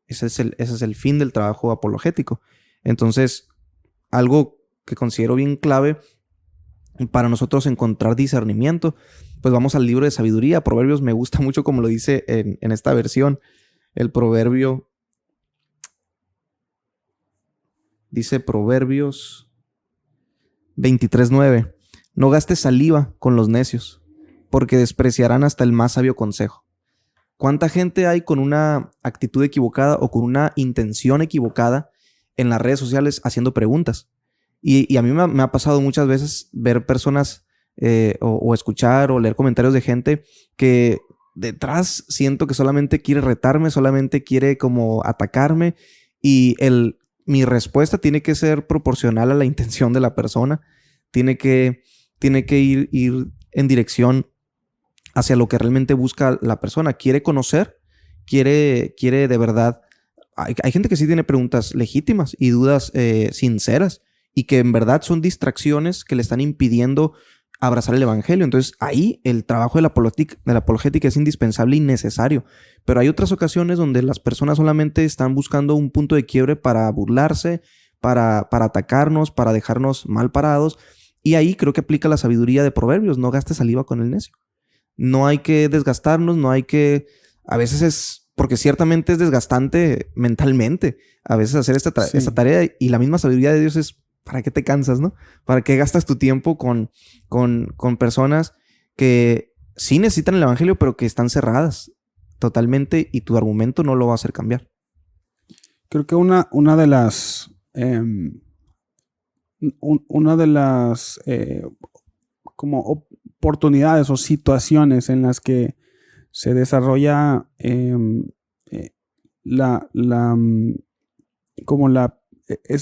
Ese es el fin del trabajo apologético. Entonces, algo que considero bien clave para nosotros encontrar discernimiento, pues vamos al libro de sabiduría. Proverbios me gusta mucho como lo dice en esta versión. El proverbio dice Proverbios 23:9. No gastes saliva con los necios, porque despreciarán hasta el más sabio consejo. ¿Cuánta gente hay con una actitud equivocada o con una intención equivocada en las redes sociales haciendo preguntas? Y a mí me ha pasado muchas veces ver personas o escuchar o leer comentarios de gente que detrás siento que solamente quiere retarme, solamente quiere como atacarme, y mi respuesta tiene que ser proporcional a la intención de la persona. tiene que ir en dirección hacia lo que realmente busca la persona. Quiere conocer, quiere de verdad. Hay gente que sí tiene preguntas legítimas y dudas sinceras y que en verdad son distracciones que le están impidiendo abrazar el evangelio. Entonces ahí el trabajo de la apologética es indispensable y necesario. Pero hay otras ocasiones donde las personas solamente están buscando un punto de quiebre para burlarse, para atacarnos, para dejarnos mal parados. Y ahí creo que aplica la sabiduría de Proverbios: no gastes saliva con el necio. No hay que desgastarnos, no hay que... A veces es... Porque ciertamente es desgastante mentalmente a veces hacer esta tarea, y la misma sabiduría de Dios es: ¿para qué te cansas, no? ¿Para qué gastas tu tiempo con personas que sí necesitan el evangelio, pero que están cerradas totalmente, y tu argumento no lo va a hacer cambiar? Creo que una de las como oportunidades o situaciones en las que se desarrolla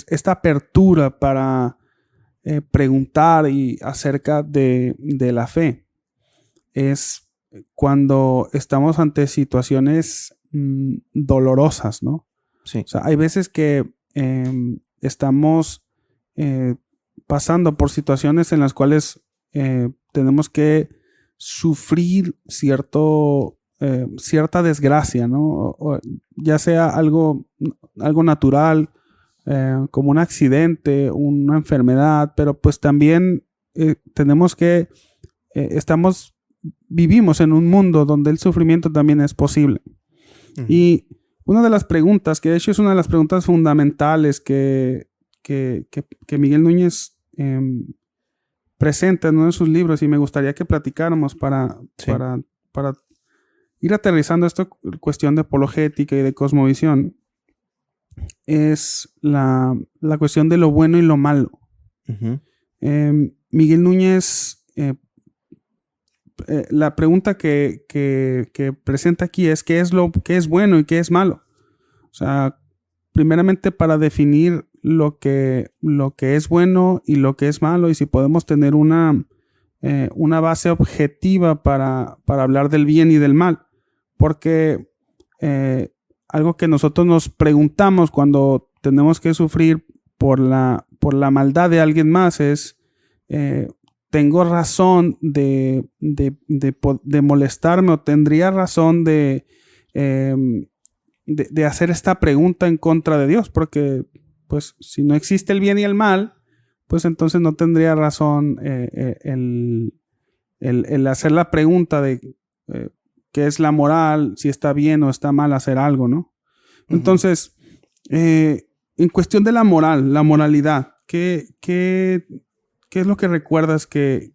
esta apertura para preguntar acerca de la fe es cuando estamos ante situaciones dolorosas, ¿no? Sí. O sea, hay veces que estamos pasando por situaciones en las cuales tenemos que sufrir cierta desgracia, ¿no? Ya sea algo natural, como un accidente, una enfermedad, pero pues también tenemos que, vivimos en un mundo donde el sufrimiento también es posible. Uh-huh. Y una de las preguntas, que de hecho es una de las preguntas fundamentales que Miguel Núñez presenta en uno de sus libros, y me gustaría que platicáramos para ir aterrizando esta cuestión de apologética y de cosmovisión, es la cuestión de lo bueno y lo malo. Uh-huh. Miguel Núñez, la pregunta que presenta aquí es: ¿qué es bueno y qué es malo? O sea, primeramente, para definir lo que es bueno y lo que es malo, y si podemos tener una base objetiva para hablar del bien y del mal. Porque algo que nosotros nos preguntamos cuando tenemos que sufrir por la maldad de alguien más es: ¿tengo razón de molestarme, o tendría razón de hacer esta pregunta en contra de Dios? Porque pues si no existe el bien y el mal, pues entonces no tendría razón el hacer la pregunta de qué es la moral, si está bien o está mal hacer algo, ¿no? Uh-huh. Entonces, en cuestión de la moral, la moralidad, ¿qué es lo que recuerdas que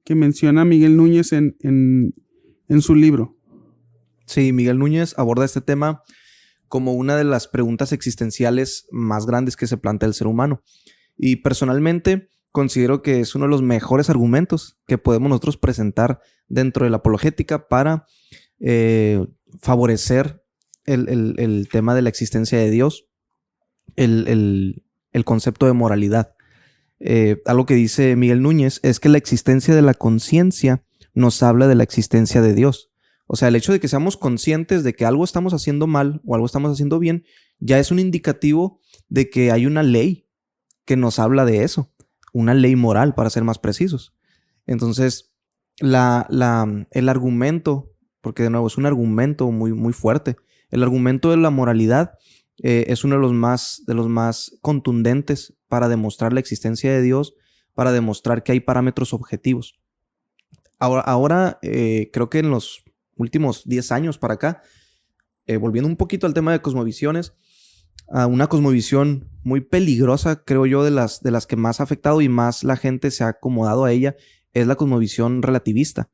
menciona Miguel Núñez en su libro? Sí, Miguel Núñez aborda este tema como una de las preguntas existenciales más grandes que se plantea el ser humano. Y personalmente considero que es uno de los mejores argumentos que podemos nosotros presentar dentro de la apologética para favorecer el tema de la existencia de Dios, el concepto de moralidad. Algo que dice Miguel Núñez es que la existencia de la conciencia nos habla de la existencia de Dios. O sea, el hecho de que seamos conscientes de que algo estamos haciendo mal o algo estamos haciendo bien, ya es un indicativo de que hay una ley que nos habla de eso. Una ley moral, para ser más precisos. Entonces, el argumento, porque de nuevo es un argumento muy, muy fuerte, el argumento de la moralidad es uno de los más contundentes para demostrar la existencia de Dios, para demostrar que hay parámetros objetivos. Ahora creo que en los últimos 10 años para acá, volviendo un poquito al tema de cosmovisiones, a una cosmovisión muy peligrosa, creo yo, de las que más ha afectado y más la gente se ha acomodado a ella, es la cosmovisión relativista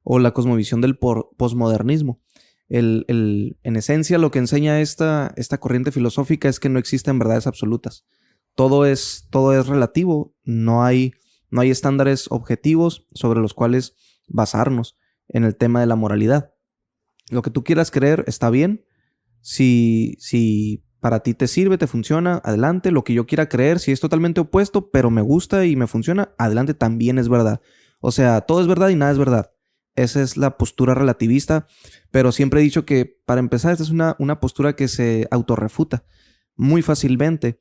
o la cosmovisión del posmodernismo. En esencia, lo que enseña esta corriente filosófica es que no existen verdades absolutas. Todo es relativo, no hay estándares objetivos sobre los cuales basarnos en el tema de la moralidad. Lo que tú quieras creer está bien si para ti te sirve, te funciona, adelante. Lo que yo quiera creer, si es totalmente opuesto, pero me gusta y me funciona, adelante, también es verdad. O sea, todo es verdad y nada es verdad. Esa es la postura relativista, pero siempre he dicho que, para empezar, esta es una postura que se autorrefuta muy fácilmente.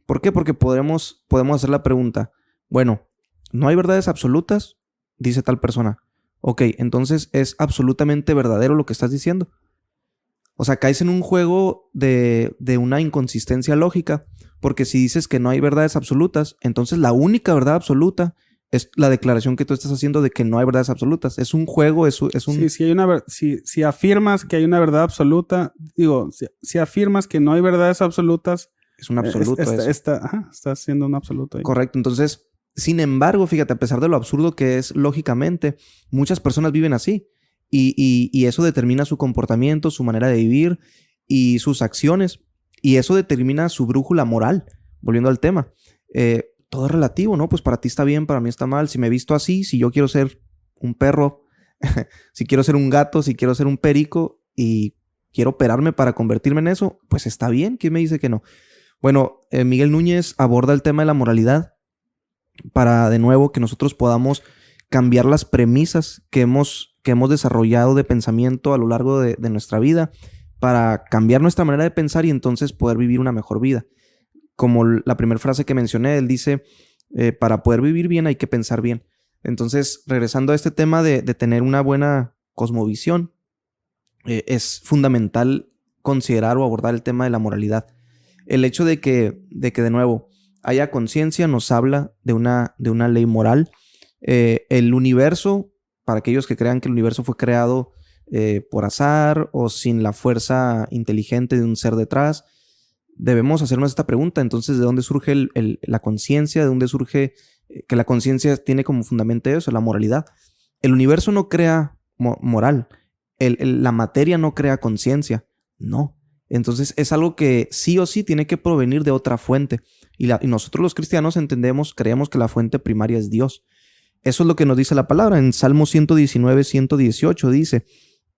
¿Por qué? Porque podemos hacer la pregunta, bueno, ¿no hay verdades absolutas? Dice tal persona. Ok, entonces es absolutamente verdadero lo que estás diciendo. O sea, caes en un juego de una inconsistencia lógica, porque si dices que no hay verdades absolutas, entonces la única verdad absoluta es la declaración que tú estás haciendo de que no hay verdades absolutas. Es un juego, es un... Sí, si afirmas que hay una verdad absoluta, digo, si afirmas que no hay verdades absolutas, es un absoluto eso. Está siendo un absoluto ahí. Correcto. Entonces, sin embargo, fíjate, a pesar de lo absurdo que es lógicamente, muchas personas viven así. Y eso determina su comportamiento, su manera de vivir y sus acciones. Y eso determina su brújula moral. Volviendo al tema. Todo es relativo, ¿no? Pues para ti está bien, para mí está mal. Si me he visto así, si yo quiero ser un perro, si quiero ser un gato, si quiero ser un perico y quiero operarme para convertirme en eso, pues está bien. ¿Quién me dice que no? Bueno, Miguel Núñez aborda el tema de la moralidad para, de nuevo, que nosotros podamos cambiar las premisas que hemos desarrollado de pensamiento a lo largo de nuestra vida para cambiar nuestra manera de pensar y entonces poder vivir una mejor vida. Como la primera frase que mencioné, él dice, para poder vivir bien hay que pensar bien. Entonces, regresando a este tema de tener una buena cosmovisión, es fundamental considerar o abordar el tema de la moralidad. El hecho de que de nuevo, haya conciencia nos habla de una ley moral. El universo, para aquellos que crean que el universo fue creado por azar o sin la fuerza inteligente de un ser detrás, debemos hacernos esta pregunta. Entonces, ¿de dónde surge la conciencia? ¿De dónde surge que la conciencia tiene como fundamento eso, la moralidad? El universo no crea moral. La materia no crea conciencia. No. Entonces, es algo que sí o sí tiene que provenir de otra fuente. Y nosotros los cristianos creemos que la fuente primaria es Dios. Eso es lo que nos dice la palabra. En Salmo 119, 118 dice,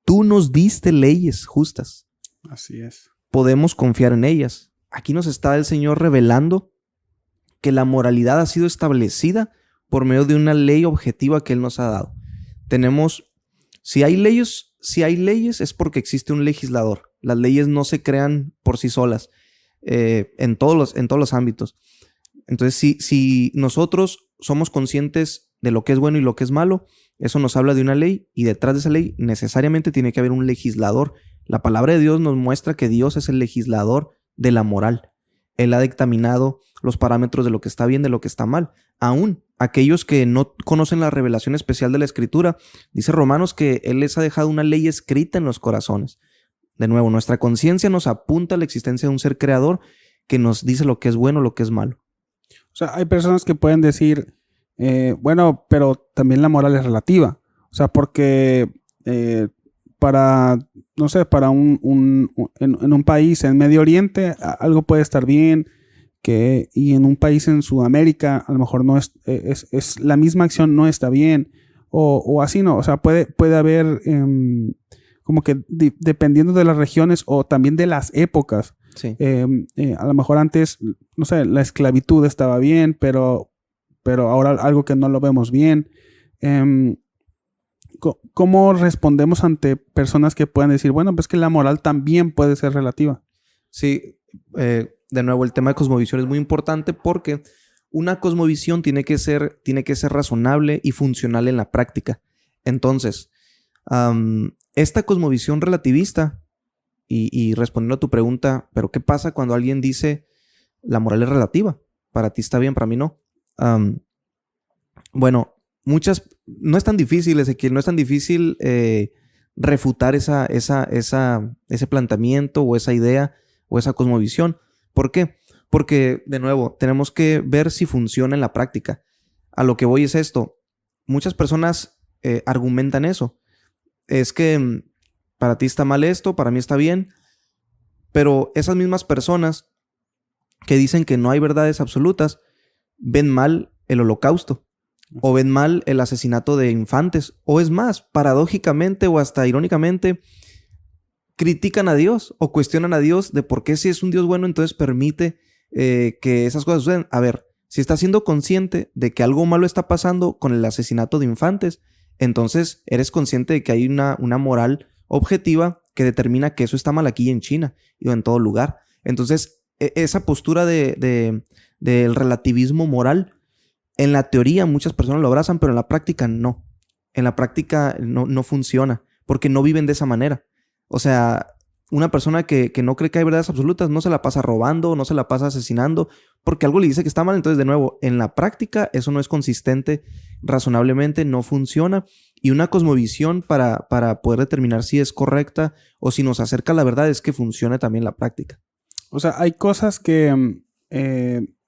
tú nos diste leyes justas. Así es. Podemos confiar en ellas. Aquí nos está el Señor revelando que la moralidad ha sido establecida por medio de una ley objetiva que Él nos ha dado. Si hay leyes es porque existe un legislador. Las leyes no se crean por sí solas en todos los ámbitos. Entonces, si nosotros somos conscientes de lo que es bueno y lo que es malo, eso nos habla de una ley y detrás de esa ley necesariamente tiene que haber un legislador. La palabra de Dios nos muestra que Dios es el legislador de la moral. Él ha dictaminado los parámetros de lo que está bien, de lo que está mal. Aún aquellos que no conocen la revelación especial de la Escritura, dice Romanos que Él les ha dejado una ley escrita en los corazones. De nuevo, nuestra conciencia nos apunta a la existencia de un ser creador que nos dice lo que es bueno, lo que es malo. O sea, hay personas que pueden decir, bueno, pero también la moral es relativa. O sea, porque para en un país en Medio Oriente algo puede estar bien, y en un país en Sudamérica a lo mejor no es la misma acción no está bien, o así, ¿no? O sea, puede haber como que dependiendo de las regiones o también de las épocas. Sí. A lo mejor antes, no sé, la esclavitud estaba bien, pero ahora algo que no lo vemos bien. ¿Cómo respondemos ante personas que puedan decir, bueno, pues que la moral también puede ser relativa? Sí, de nuevo, el tema de cosmovisión es muy importante porque una cosmovisión tiene que ser razonable y funcional en la práctica. Entonces, esta cosmovisión relativista, y respondiendo a tu pregunta, ¿pero qué pasa cuando alguien dice la moral es relativa? Para ti está bien, para mí no. Bueno, no es tan difícil, Ezequiel, no es tan difícil refutar ese planteamiento o esa idea o esa cosmovisión. ¿Por qué? Porque, de nuevo, tenemos que ver si funciona en la práctica. A lo que voy es esto. Muchas personas argumentan eso. Es que para ti está mal esto, para mí está bien. Pero esas mismas personas que dicen que no hay verdades absolutas ven mal el holocausto o ven mal el asesinato de infantes. O es más, paradójicamente o hasta irónicamente, critican a Dios o cuestionan a Dios de por qué si es un Dios bueno, entonces permite que esas cosas suceden. A ver, si estás siendo consciente de que algo malo está pasando con el asesinato de infantes, entonces eres consciente de que hay una moral objetiva que determina que eso está mal aquí en China y en todo lugar. Entonces, esa postura del relativismo moral, en la teoría muchas personas lo abrazan, pero en la práctica no. En la práctica no funciona, porque no viven de esa manera. O sea, una persona que no cree que hay verdades absolutas no se la pasa robando, no se la pasa asesinando, porque algo le dice que está mal. Entonces, de nuevo, en la práctica eso no es consistente, razonablemente no funciona. Y una cosmovisión para poder determinar si es correcta o si nos acerca a la verdad es que funcione también la práctica. O sea, hay cosas que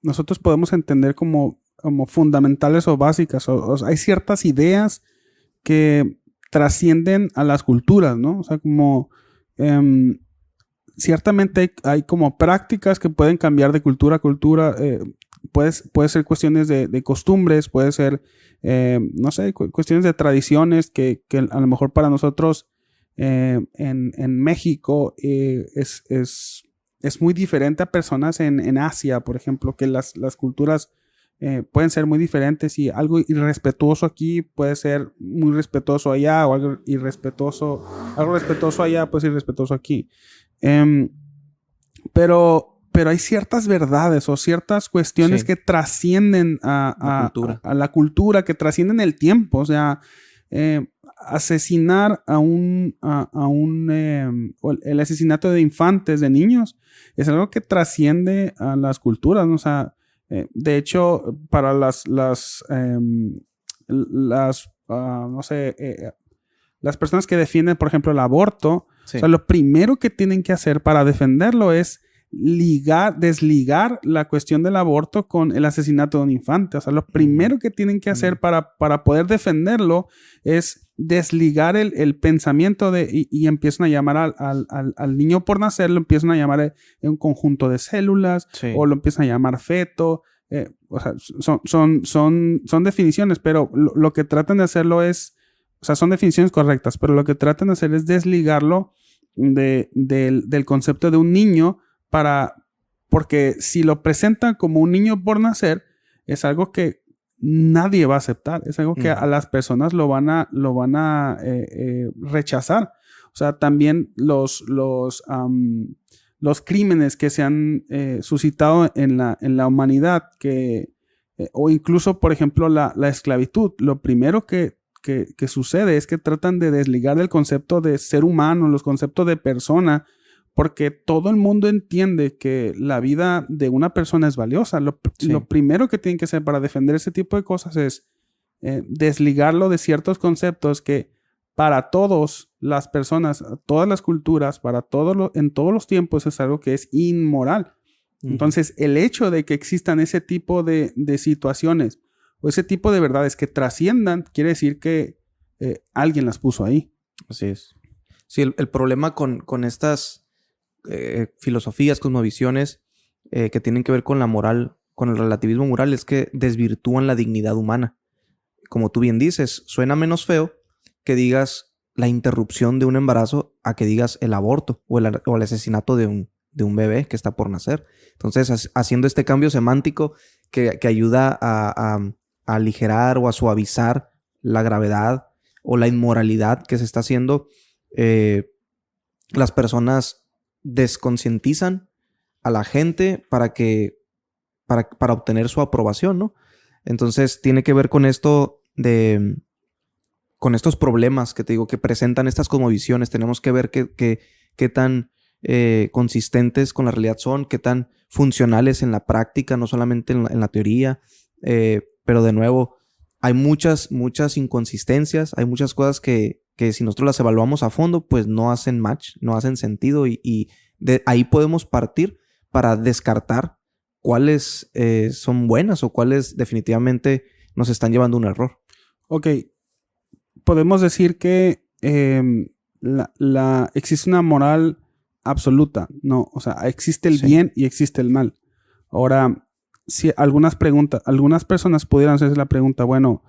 nosotros podemos entender como fundamentales o básicas. O sea, hay ciertas ideas que trascienden a las culturas, ¿no? O sea, como ciertamente hay como prácticas que pueden cambiar de cultura a cultura. Puede ser cuestiones de costumbres, puede ser, no sé, cuestiones de tradiciones que a lo mejor para nosotros en México es muy diferente a personas en Asia, por ejemplo, que las culturas pueden ser muy diferentes y algo irrespetuoso aquí puede ser muy respetuoso allá, o algo respetuoso allá puede ser irrespetuoso aquí. Pero hay ciertas verdades o ciertas cuestiones que trascienden a la cultura, que trascienden el tiempo. O sea, asesinar el asesinato de infantes, de niños, es algo que trasciende a las culturas, ¿no? O sea, de hecho, para las personas que defienden, por ejemplo, el aborto, o sea, lo primero que tienen que hacer para defenderlo es desligar la cuestión del aborto con el asesinato de un infante. O sea, lo primero que tienen que hacer para poder defenderlo es desligar el pensamiento y empiezan a llamar al niño por nacer, lo empiezan a llamar un conjunto de células, o lo empiezan a llamar feto. O sea, son definiciones, pero lo que tratan de hacerlo es, o sea, son definiciones correctas, pero lo que tratan de hacer es desligarlo del concepto de un niño, porque si lo presentan como un niño por nacer, es algo que nadie va a aceptar, es algo que a las personas lo van a rechazar. O sea, también los crímenes que se han suscitado en la humanidad, o incluso, por ejemplo, la esclavitud, lo primero que sucede es que tratan de desligar el concepto de ser humano, los conceptos de persona, porque todo el mundo entiende que la vida de una persona es valiosa. Lo primero que tienen que hacer para defender ese tipo de cosas es desligarlo de ciertos conceptos que para todas las personas, todas las culturas, en todos los tiempos es algo que es inmoral. Entonces, el hecho de que existan ese tipo de situaciones o ese tipo de verdades que trasciendan, quiere decir que alguien las puso ahí. Así es. Sí, el problema con estas filosofías, cosmovisiones que tienen que ver con la moral, con el relativismo moral, es que desvirtúan la dignidad humana. Como tú bien dices, suena menos feo que digas la interrupción de un embarazo a que digas el aborto o el asesinato de un bebé que está por nacer. Entonces, haciendo este cambio semántico que ayuda a aligerar o a suavizar la gravedad o la inmoralidad que se está haciendo, las personas desconcientizan a la gente para obtener su aprobación, ¿no? Entonces tiene que ver con esto con estos problemas que te digo que presentan estas cosmovisiones. Tenemos que ver qué tan consistentes con la realidad son, qué tan funcionales en la práctica, no solamente en la teoría. Pero de nuevo, hay muchas inconsistencias, hay muchas cosas que si nosotros las evaluamos a fondo, pues no hacen match, no hacen sentido, y de ahí podemos partir para descartar cuáles son buenas o cuáles definitivamente nos están llevando a un error. Ok, podemos decir que existe una moral absoluta, ¿no? O sea, existe el bien y existe el mal. Ahora, si algunas personas pudieran hacerse la pregunta, bueno,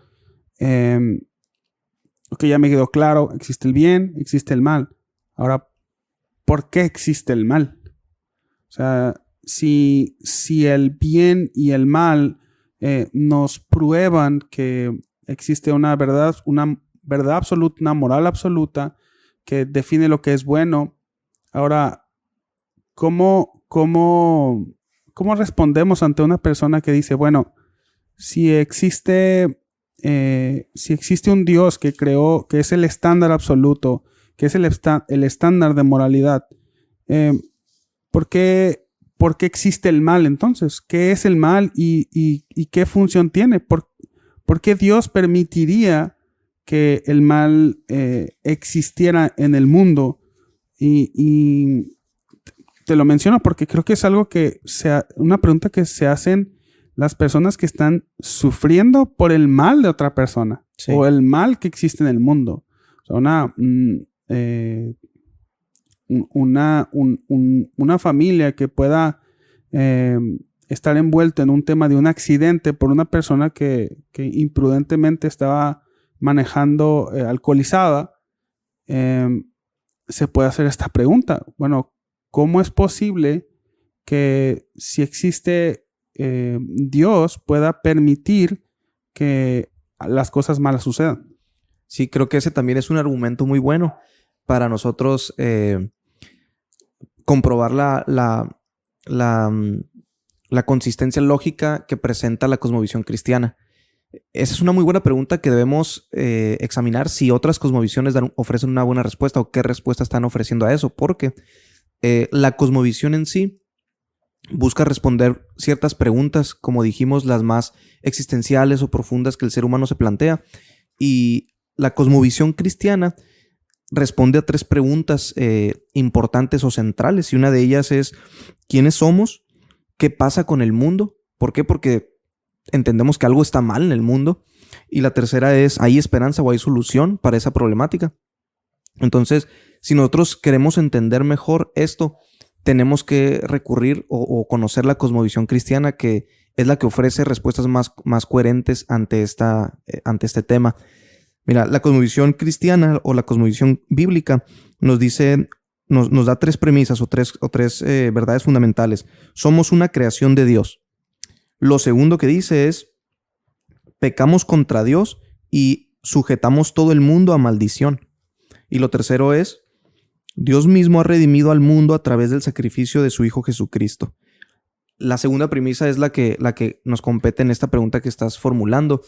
ok, ya me quedó claro, existe el bien, existe el mal. Ahora, ¿por qué existe el mal? O sea, si el bien y el mal nos prueban que existe una verdad absoluta, una moral absoluta que define lo que es bueno, ahora, ¿cómo respondemos ante una persona que dice, bueno, si existe un Dios que creó, que es el estándar absoluto, que es el estándar de moralidad, ¿por qué existe el mal entonces? ¿Qué es el mal y qué función tiene? ¿Por qué Dios permitiría que el mal existiera en el mundo? Y te lo menciono porque creo que es algo una pregunta que se hacen las personas que están sufriendo por el mal de otra persona, sí, o el mal que existe en el mundo. O sea, una familia que pueda estar envuelta en un tema de un accidente por una persona que imprudentemente estaba manejando alcoholizada, se puede hacer esta pregunta. Bueno, ¿cómo es posible que si existe Dios pueda permitir que las cosas malas sucedan? Sí, creo que ese también es un argumento muy bueno para nosotros comprobar la consistencia lógica que presenta la cosmovisión cristiana. Esa es una muy buena pregunta que debemos examinar si otras cosmovisiones ofrecen una buena respuesta o qué respuesta están ofreciendo a eso, porque la cosmovisión en sí busca responder ciertas preguntas, como dijimos, las más existenciales o profundas que el ser humano se plantea, y la cosmovisión cristiana responde a 3 preguntas importantes o centrales, y una de ellas es ¿quiénes somos? ¿Qué pasa con el mundo? ¿Por qué? Porque entendemos que algo está mal en el mundo. Y la tercera es ¿hay esperanza o hay solución para esa problemática? Entonces, si nosotros queremos entender mejor esto, tenemos que recurrir o conocer la cosmovisión cristiana, que es la que ofrece respuestas más coherentes ante este tema. Mira, la cosmovisión cristiana o la cosmovisión bíblica nos dice, nos da 3 premisas o tres verdades fundamentales. Somos una creación de Dios. Lo segundo que dice es, pecamos contra Dios y sujetamos todo el mundo a maldición. Y lo tercero es, Dios mismo ha redimido al mundo a través del sacrificio de su Hijo Jesucristo. La segunda premisa es la que nos compete en esta pregunta que estás formulando.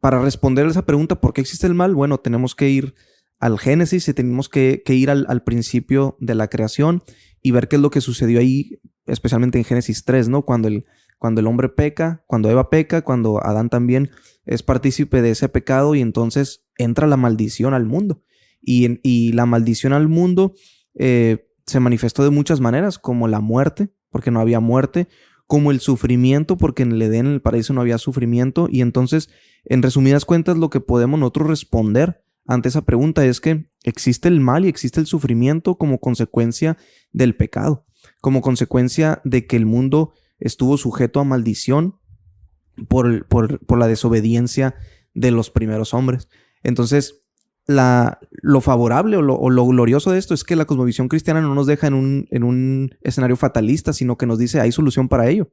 Para responder a esa pregunta, ¿por qué existe el mal? Bueno, tenemos que ir al Génesis y tenemos que ir al principio de la creación y ver qué es lo que sucedió ahí, especialmente en Génesis 3, ¿no? Cuando el hombre peca, cuando Eva peca, cuando Adán también es partícipe de ese pecado, y entonces entra la maldición al mundo. Y la maldición al mundo se manifestó de muchas maneras, como la muerte, porque no había muerte, como el sufrimiento, porque en el Edén, en el paraíso, no había sufrimiento. Y entonces, en resumidas cuentas, lo que podemos nosotros responder ante esa pregunta es que existe el mal y existe el sufrimiento como consecuencia del pecado, como consecuencia de que el mundo estuvo sujeto a maldición por la desobediencia de los primeros hombres. Entonces, lo favorable o lo glorioso de esto es que la cosmovisión cristiana no nos deja en un escenario fatalista, sino que nos dice hay solución para ello.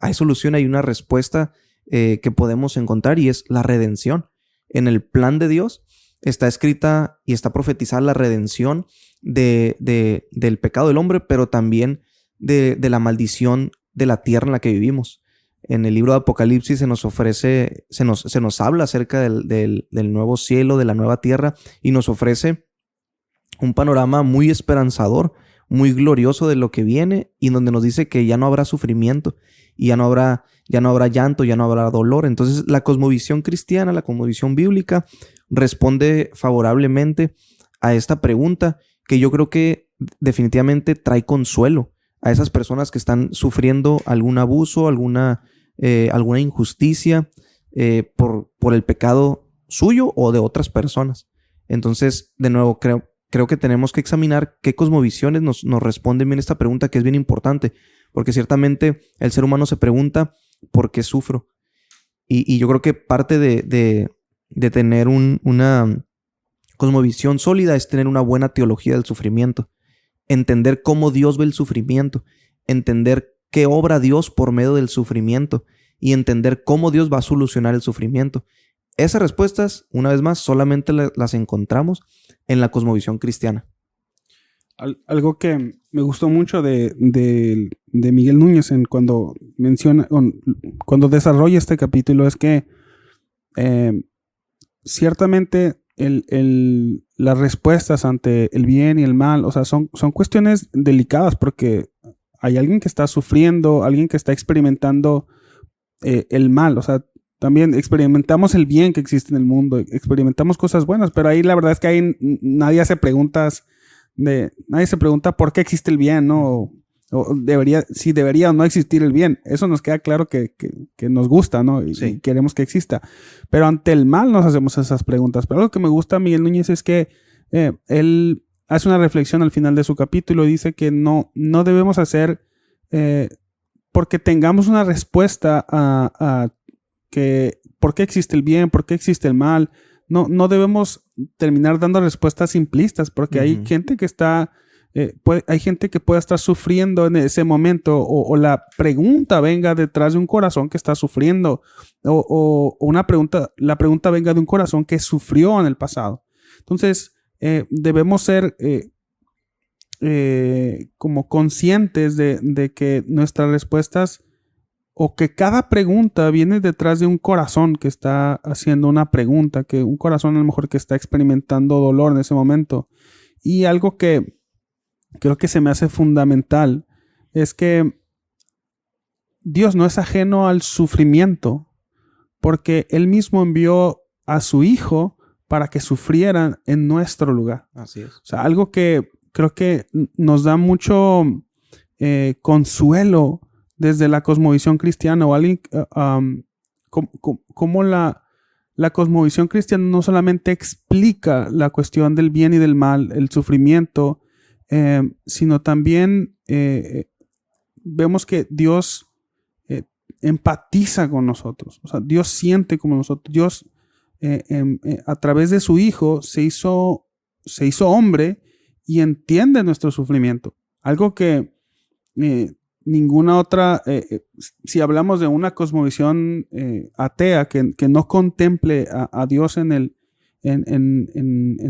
Hay solución, hay una respuesta que podemos encontrar, y es la redención. En el plan de Dios está escrita y está profetizada la redención del pecado del hombre, pero también de la maldición de la tierra en la que vivimos. En el libro de Apocalipsis se nos habla acerca del nuevo cielo, de la nueva tierra, y nos ofrece un panorama muy esperanzador, muy glorioso de lo que viene, y donde nos dice que ya no habrá sufrimiento, y ya no habrá llanto, ya no habrá dolor. Entonces, la cosmovisión cristiana, la cosmovisión bíblica, responde favorablemente a esta pregunta, que yo creo que definitivamente trae consuelo a esas personas que están sufriendo algún abuso, alguna injusticia por el pecado suyo o de otras personas. Entonces, de nuevo, creo que tenemos que examinar qué cosmovisiones nos responden bien esta pregunta, que es bien importante, porque ciertamente el ser humano se pregunta ¿por qué sufro? Y yo creo que parte de tener una cosmovisión sólida es tener una buena teología del sufrimiento. entender cómo Dios ve el sufrimiento, entender qué obra Dios por medio del sufrimiento y entender cómo Dios va a solucionar el sufrimiento. Esas respuestas, una vez más, solamente las encontramos en la cosmovisión cristiana. Algo que me gustó mucho de Miguel Núñez cuando menciona, cuando desarrolla este capítulo, es que ciertamente las respuestas ante el bien y el mal, o sea, son cuestiones delicadas porque hay alguien que está sufriendo, alguien que está experimentando el mal, o sea, también experimentamos el bien que existe en el mundo, experimentamos cosas buenas, pero ahí la verdad es que ahí nadie se pregunta por qué existe el bien, ¿no? O si debería o no existir el bien. Eso nos queda claro que nos gusta, ¿no? Y queremos que exista. Pero ante el mal nos hacemos esas preguntas. Pero algo que me gusta a Miguel Núñez es que él hace una reflexión al final de su capítulo y dice que no debemos hacer porque tengamos una respuesta a que por qué existe el bien, por qué existe el mal. No debemos terminar dando respuestas simplistas porque hay gente que está... hay gente que puede estar sufriendo en ese momento o la pregunta venga detrás de un corazón que está sufriendo o la pregunta venga de un corazón que sufrió en el pasado. Entonces, debemos ser como conscientes de que nuestras respuestas o que cada pregunta viene detrás de un corazón que está haciendo una pregunta, que un corazón a lo mejor que está experimentando dolor en ese momento. Y algo que creo que se me hace fundamental es que Dios no es ajeno al sufrimiento porque Él mismo envió a su Hijo para que sufrieran en nuestro lugar. Así es. O sea, algo que creo que nos da mucho consuelo desde la cosmovisión cristiana o alguien como la cosmovisión cristiana no solamente explica la cuestión del bien y del mal, el sufrimiento, sino también vemos que Dios empatiza con nosotros. O sea, Dios siente como nosotros. Dios a través de su Hijo se hizo hombre y entiende nuestro sufrimiento. Algo que ninguna otra, si hablamos de una cosmovisión atea que no contemple a Dios en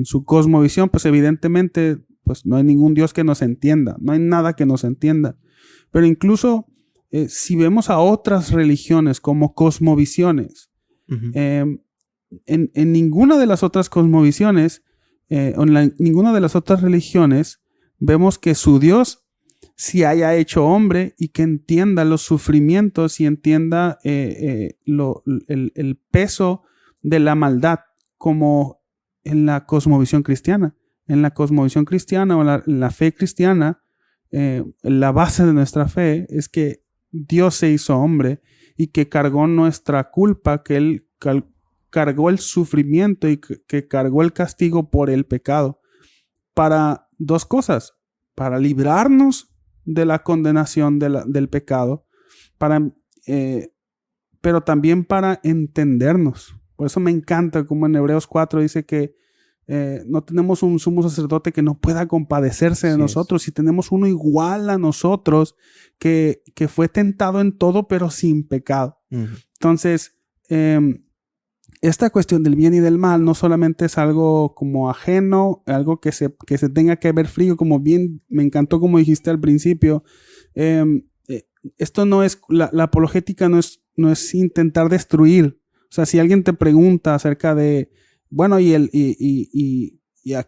su cosmovisión, pues evidentemente pues no hay ningún Dios que nos entienda, no hay nada que nos entienda. Pero incluso si vemos a otras religiones como cosmovisiones, en ninguna de las otras cosmovisiones o en ninguna de las otras religiones vemos que su Dios si haya hecho hombre y que entienda los sufrimientos y entienda el peso de la maldad como en la cosmovisión cristiana. En la cosmovisión cristiana o en la fe cristiana, la base de nuestra fe es que Dios se hizo hombre y que cargó nuestra culpa, que Él cargó el sufrimiento y que cargó el castigo por el pecado para dos cosas, para librarnos de la condenación del pecado, pero también para entendernos. Por eso me encanta como en Hebreos 4 dice que no tenemos un sumo sacerdote que no pueda compadecerse de nosotros, y tenemos uno igual a nosotros que fue tentado en todo pero sin pecado. Entonces, esta cuestión del bien y del mal no solamente es algo como ajeno, algo que se tenga que ver frío, como bien me encantó como dijiste al principio. Esto no es, la apologética no es intentar destruir. O sea, si alguien te pregunta acerca de, bueno, y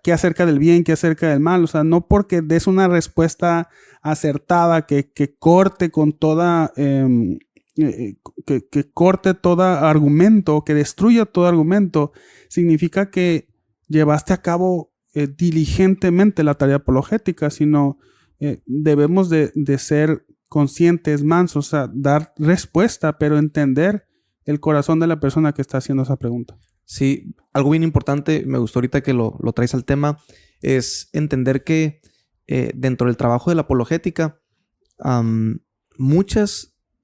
qué acerca del bien, qué acerca del mal, o sea, no porque des una respuesta acertada que corte con toda... que corte todo argumento, que destruya todo argumento, significa que llevaste a cabo diligentemente la tarea apologética, sino debemos de ser conscientes, mansos, o sea, dar respuesta, pero entender el corazón de la persona que está haciendo esa pregunta. Sí, algo bien importante, me gustó ahorita que lo traes al tema, es entender que dentro del trabajo de la apologética,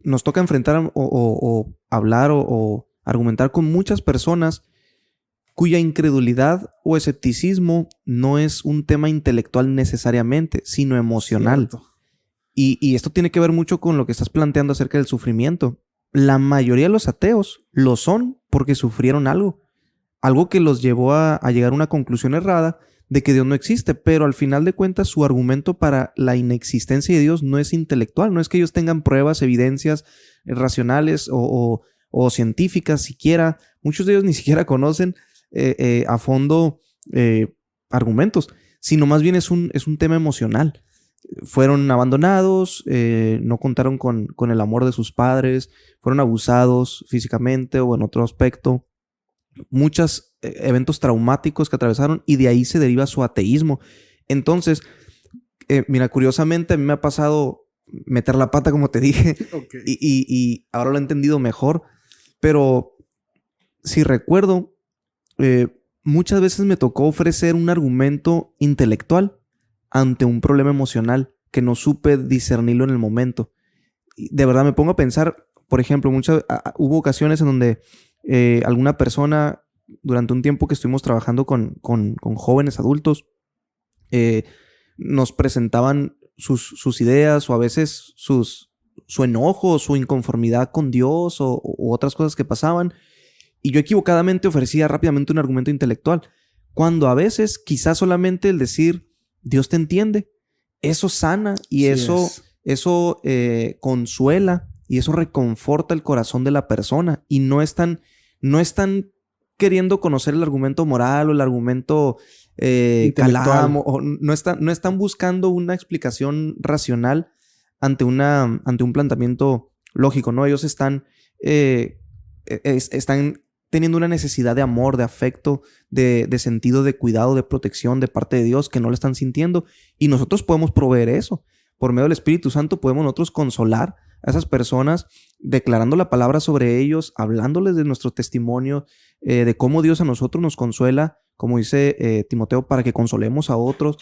nos toca enfrentar o hablar o argumentar con muchas personas cuya incredulidad o escepticismo no es un tema intelectual necesariamente, sino emocional. Y esto tiene que ver mucho con lo que estás planteando acerca del sufrimiento. La mayoría de los ateos lo son porque sufrieron algo. Algo que los llevó a llegar a una conclusión errada de que Dios no existe, pero al final de cuentas su argumento para la inexistencia de Dios no es intelectual, no es que ellos tengan pruebas, evidencias racionales o científicas siquiera. Muchos de ellos ni siquiera conocen a fondo argumentos, sino más bien es un tema emocional. Fueron abandonados, no contaron con el amor de sus padres, fueron abusados físicamente o en otro aspecto. Muchos eventos traumáticos que atravesaron y de ahí se deriva su ateísmo. Entonces, mira, curiosamente a mí me ha pasado meter la pata, como te dije, okay. y ahora lo he entendido mejor, pero si recuerdo, muchas veces me tocó ofrecer un argumento intelectual ante un problema emocional que no supe discernirlo en el momento. Y de verdad me pongo a pensar, por ejemplo, hubo ocasiones en donde alguna persona, durante un tiempo que estuvimos trabajando con jóvenes adultos, nos presentaban sus ideas o a veces su enojo, su inconformidad con Dios o otras cosas que pasaban. Y yo equivocadamente ofrecía rápidamente un argumento intelectual, cuando a veces quizás solamente el decir Dios te entiende, eso sana y eso consuela y eso reconforta el corazón de la persona, y no están queriendo conocer el argumento moral o el argumento calamo, o no están buscando una explicación racional ante un planteamiento lógico, ¿no? Ellos están teniendo una necesidad de amor, de afecto, de sentido de cuidado, de protección de parte de Dios que no lo están sintiendo, y nosotros podemos proveer eso. Por medio del Espíritu Santo podemos nosotros consolar a esas personas, declarando la palabra sobre ellos, hablándoles de nuestro testimonio, de cómo Dios a nosotros nos consuela, como dice Timoteo, para que consolemos a otros.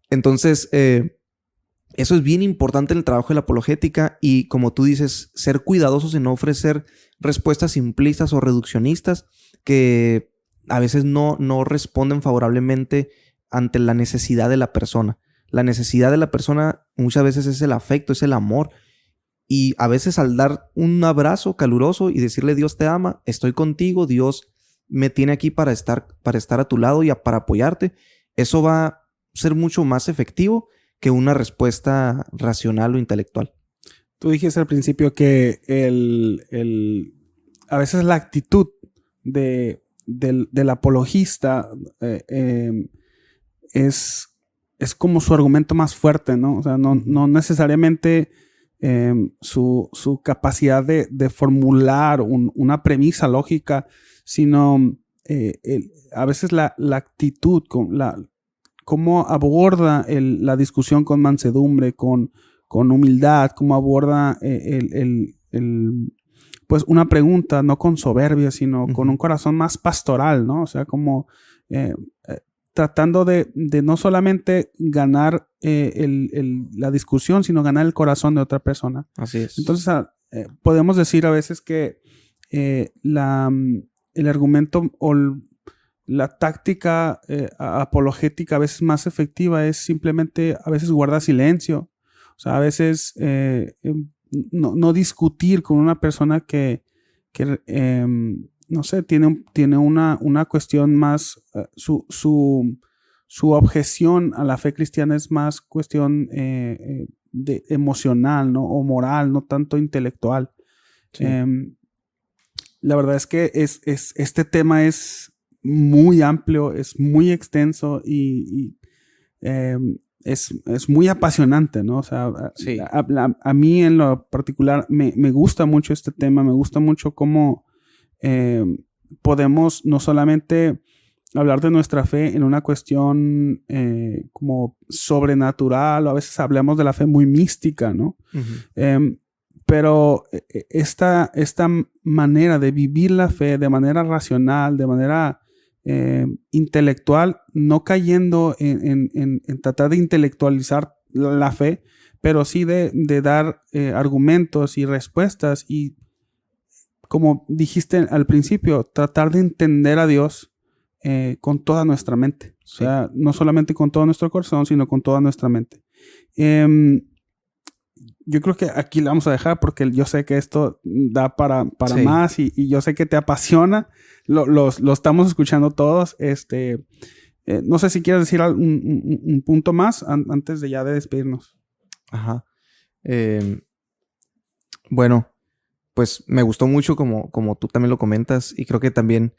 Entonces, eso es bien importante en el trabajo de la apologética, y como tú dices, ser cuidadosos en no ofrecer respuestas simplistas o reduccionistas que a veces no responden favorablemente ante la necesidad de la persona. La necesidad de la persona muchas veces es el afecto, es el amor. Y a veces al dar un abrazo caluroso y decirle Dios te ama, estoy contigo, Dios me tiene aquí para estar a tu lado y para apoyarte, eso va a ser mucho más efectivo que una respuesta racional o intelectual. Tú dijiste al principio que a veces la actitud del apologista es como su argumento más fuerte, ¿no? O sea, no necesariamente su capacidad de formular una premisa lógica, sino a veces la actitud, cómo aborda la discusión con mansedumbre, con humildad, cómo aborda pues una pregunta, no con soberbia, sino con un corazón más pastoral, ¿no? O sea, como tratando de no solamente ganar la discusión, sino ganar el corazón de otra persona. Así es. Entonces, podemos decir a veces que el argumento o la táctica apologética a veces más efectiva es simplemente a veces guardar silencio. O sea, a veces no discutir con una persona que no sé, tiene una cuestión más, su objeción a la fe cristiana es más cuestión emocional, ¿no? O moral, no tanto intelectual. Sí. La verdad es que este tema es muy amplio, es muy extenso y es muy apasionante, ¿no? O sea, sí. a mí en lo particular me gusta mucho este tema, me gusta mucho cómo podemos no solamente hablar de nuestra fe en una cuestión como sobrenatural, o a veces hablamos de la fe muy mística, ¿no? Uh-huh. Pero esta manera de vivir la fe de manera racional, de manera intelectual, no cayendo en tratar de intelectualizar la fe, pero sí de dar argumentos y respuestas y como dijiste al principio, tratar de entender a Dios con toda nuestra mente. O sea, no solamente con todo nuestro corazón, sino con toda nuestra mente. Yo creo que aquí la vamos a dejar porque yo sé que esto da para Sí. más y yo sé que te apasiona. Lo estamos escuchando todos. No sé si quieres decir un punto más antes de ya de despedirnos. Ajá. Bueno, pues me gustó mucho como tú también lo comentas y creo que también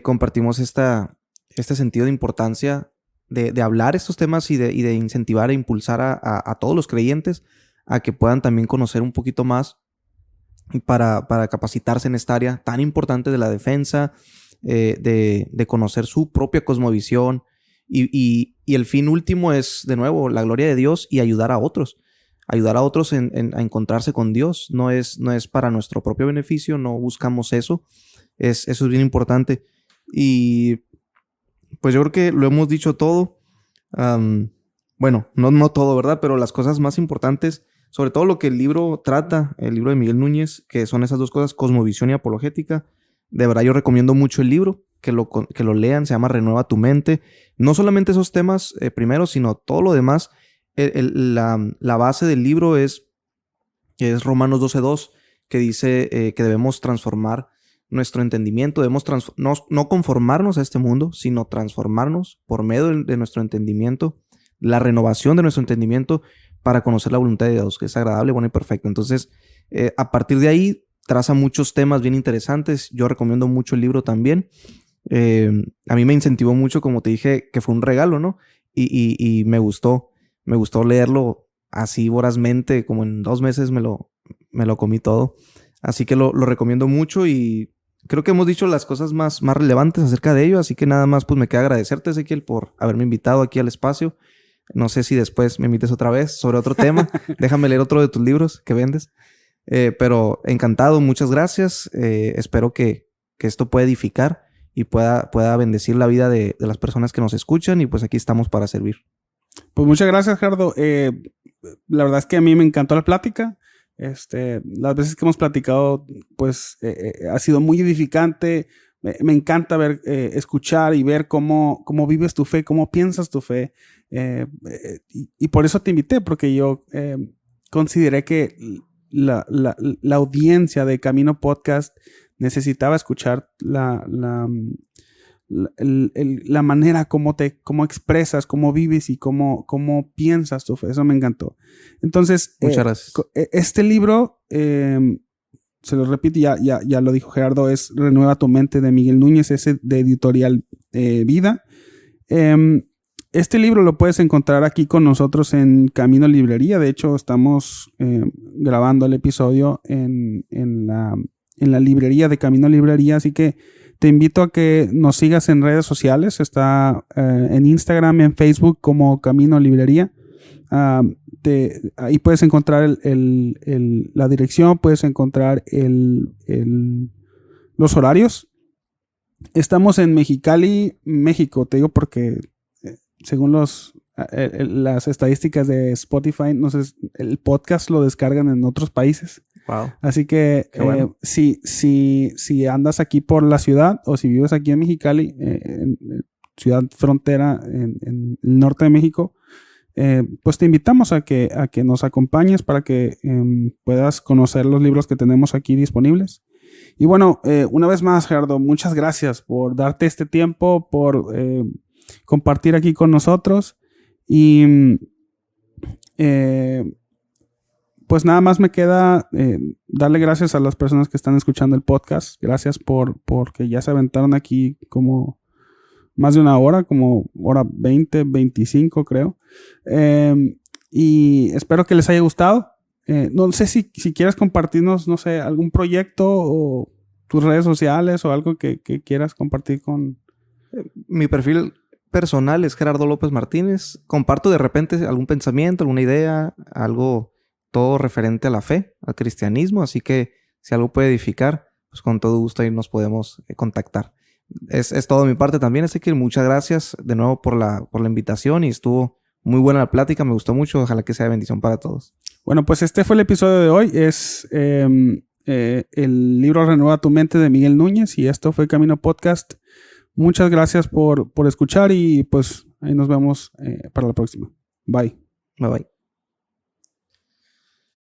compartimos este sentido de importancia de hablar estos temas y de incentivar e impulsar a todos los creyentes a que puedan también conocer un poquito más para capacitarse en esta área tan importante de la defensa, de conocer su propia cosmovisión y el fin último es, de nuevo, la gloria de Dios y ayudar a otros. Ayudar a otros a encontrarse con Dios. No es para nuestro propio beneficio, no buscamos eso. Eso es bien importante. Y pues yo creo que lo hemos dicho todo. Bueno, no todo, ¿verdad? Pero las cosas más importantes, sobre todo lo que el libro trata, el libro de Miguel Núñez, que son esas dos cosas, cosmovisión y apologética. De verdad yo recomiendo mucho el libro, que lo lean, se llama Renueva tu mente. No solamente esos temas primero, sino todo lo demás. La base del libro es Romanos 12:2, que dice que debemos transformar nuestro entendimiento, debemos no conformarnos a este mundo, sino transformarnos por medio de nuestro entendimiento, la renovación de nuestro entendimiento para conocer la voluntad de Dios, que es agradable, buena y perfecta. Entonces, a partir de ahí, traza muchos temas bien interesantes. Yo recomiendo mucho el libro también. A mí me incentivó mucho, como te dije, que fue un regalo, ¿no? Y me gustó leerlo así vorazmente, como en 2 meses me lo comí todo. Así que lo recomiendo mucho y creo que hemos dicho las cosas más relevantes acerca de ello. Así que nada más pues me queda agradecerte, Ezequiel, por haberme invitado aquí al espacio. No sé si después me invites otra vez sobre otro tema. Déjame leer otro de tus libros que vendes. Pero encantado, muchas gracias. Espero que esto pueda edificar y pueda bendecir la vida de las personas que nos escuchan y pues aquí estamos para servir. Pues muchas gracias, Gerardo. La verdad es que a mí me encantó la plática. Las veces que hemos platicado, pues ha sido muy edificante. Me encanta escuchar y ver cómo vives tu fe, cómo piensas tu fe. Y por eso te invité, porque yo consideré que la audiencia de Camino Podcast necesitaba escuchar la manera como expresas, cómo vives y cómo piensas tu fe. Eso me encantó. Entonces, muchas gracias. Este libro, se lo repito, ya lo dijo Gerardo, es Renueva tu mente de Miguel Núñez, ese de Editorial Vida. Este libro lo puedes encontrar aquí con nosotros en Camino Librería. De hecho, estamos grabando el episodio en la librería de Camino Librería, así que te invito a que nos sigas en redes sociales. Está en Instagram y en Facebook como Camino Librería. Ahí puedes encontrar la dirección, puedes encontrar los horarios. Estamos en Mexicali, México. Te digo porque según las estadísticas de Spotify, no sé, el podcast lo descargan en otros países. Wow. Así que bueno. si andas aquí por la ciudad o si vives aquí en Mexicali, en ciudad frontera en el norte de México, pues te invitamos a que nos acompañes para que puedas conocer los libros que tenemos aquí disponibles. Y bueno, una vez más, Gerardo, muchas gracias por darte este tiempo, por compartir aquí con nosotros y pues nada más me queda darle gracias a las personas que están escuchando el podcast. Gracias porque ya se aventaron aquí como más de una hora, como hora 20, 25 creo. Y espero que les haya gustado. No sé si quieres compartirnos, no sé, algún proyecto o tus redes sociales o algo que quieras compartir con... Mi perfil personal es Gerardo López Martínez. Comparto de repente algún pensamiento, alguna idea, algo... todo referente a la fe, al cristianismo, así que si algo puede edificar, pues con todo gusto ahí nos podemos contactar. Es todo de mi parte también, Ezequiel. Muchas gracias de nuevo por la invitación y estuvo muy buena la plática, me gustó mucho, ojalá que sea bendición para todos. Bueno, pues este fue el episodio de hoy, es el libro Renueva tu mente de Miguel Núñez, y esto fue Camino Podcast. Muchas gracias por escuchar y pues ahí nos vemos para la próxima. Bye. Bye bye.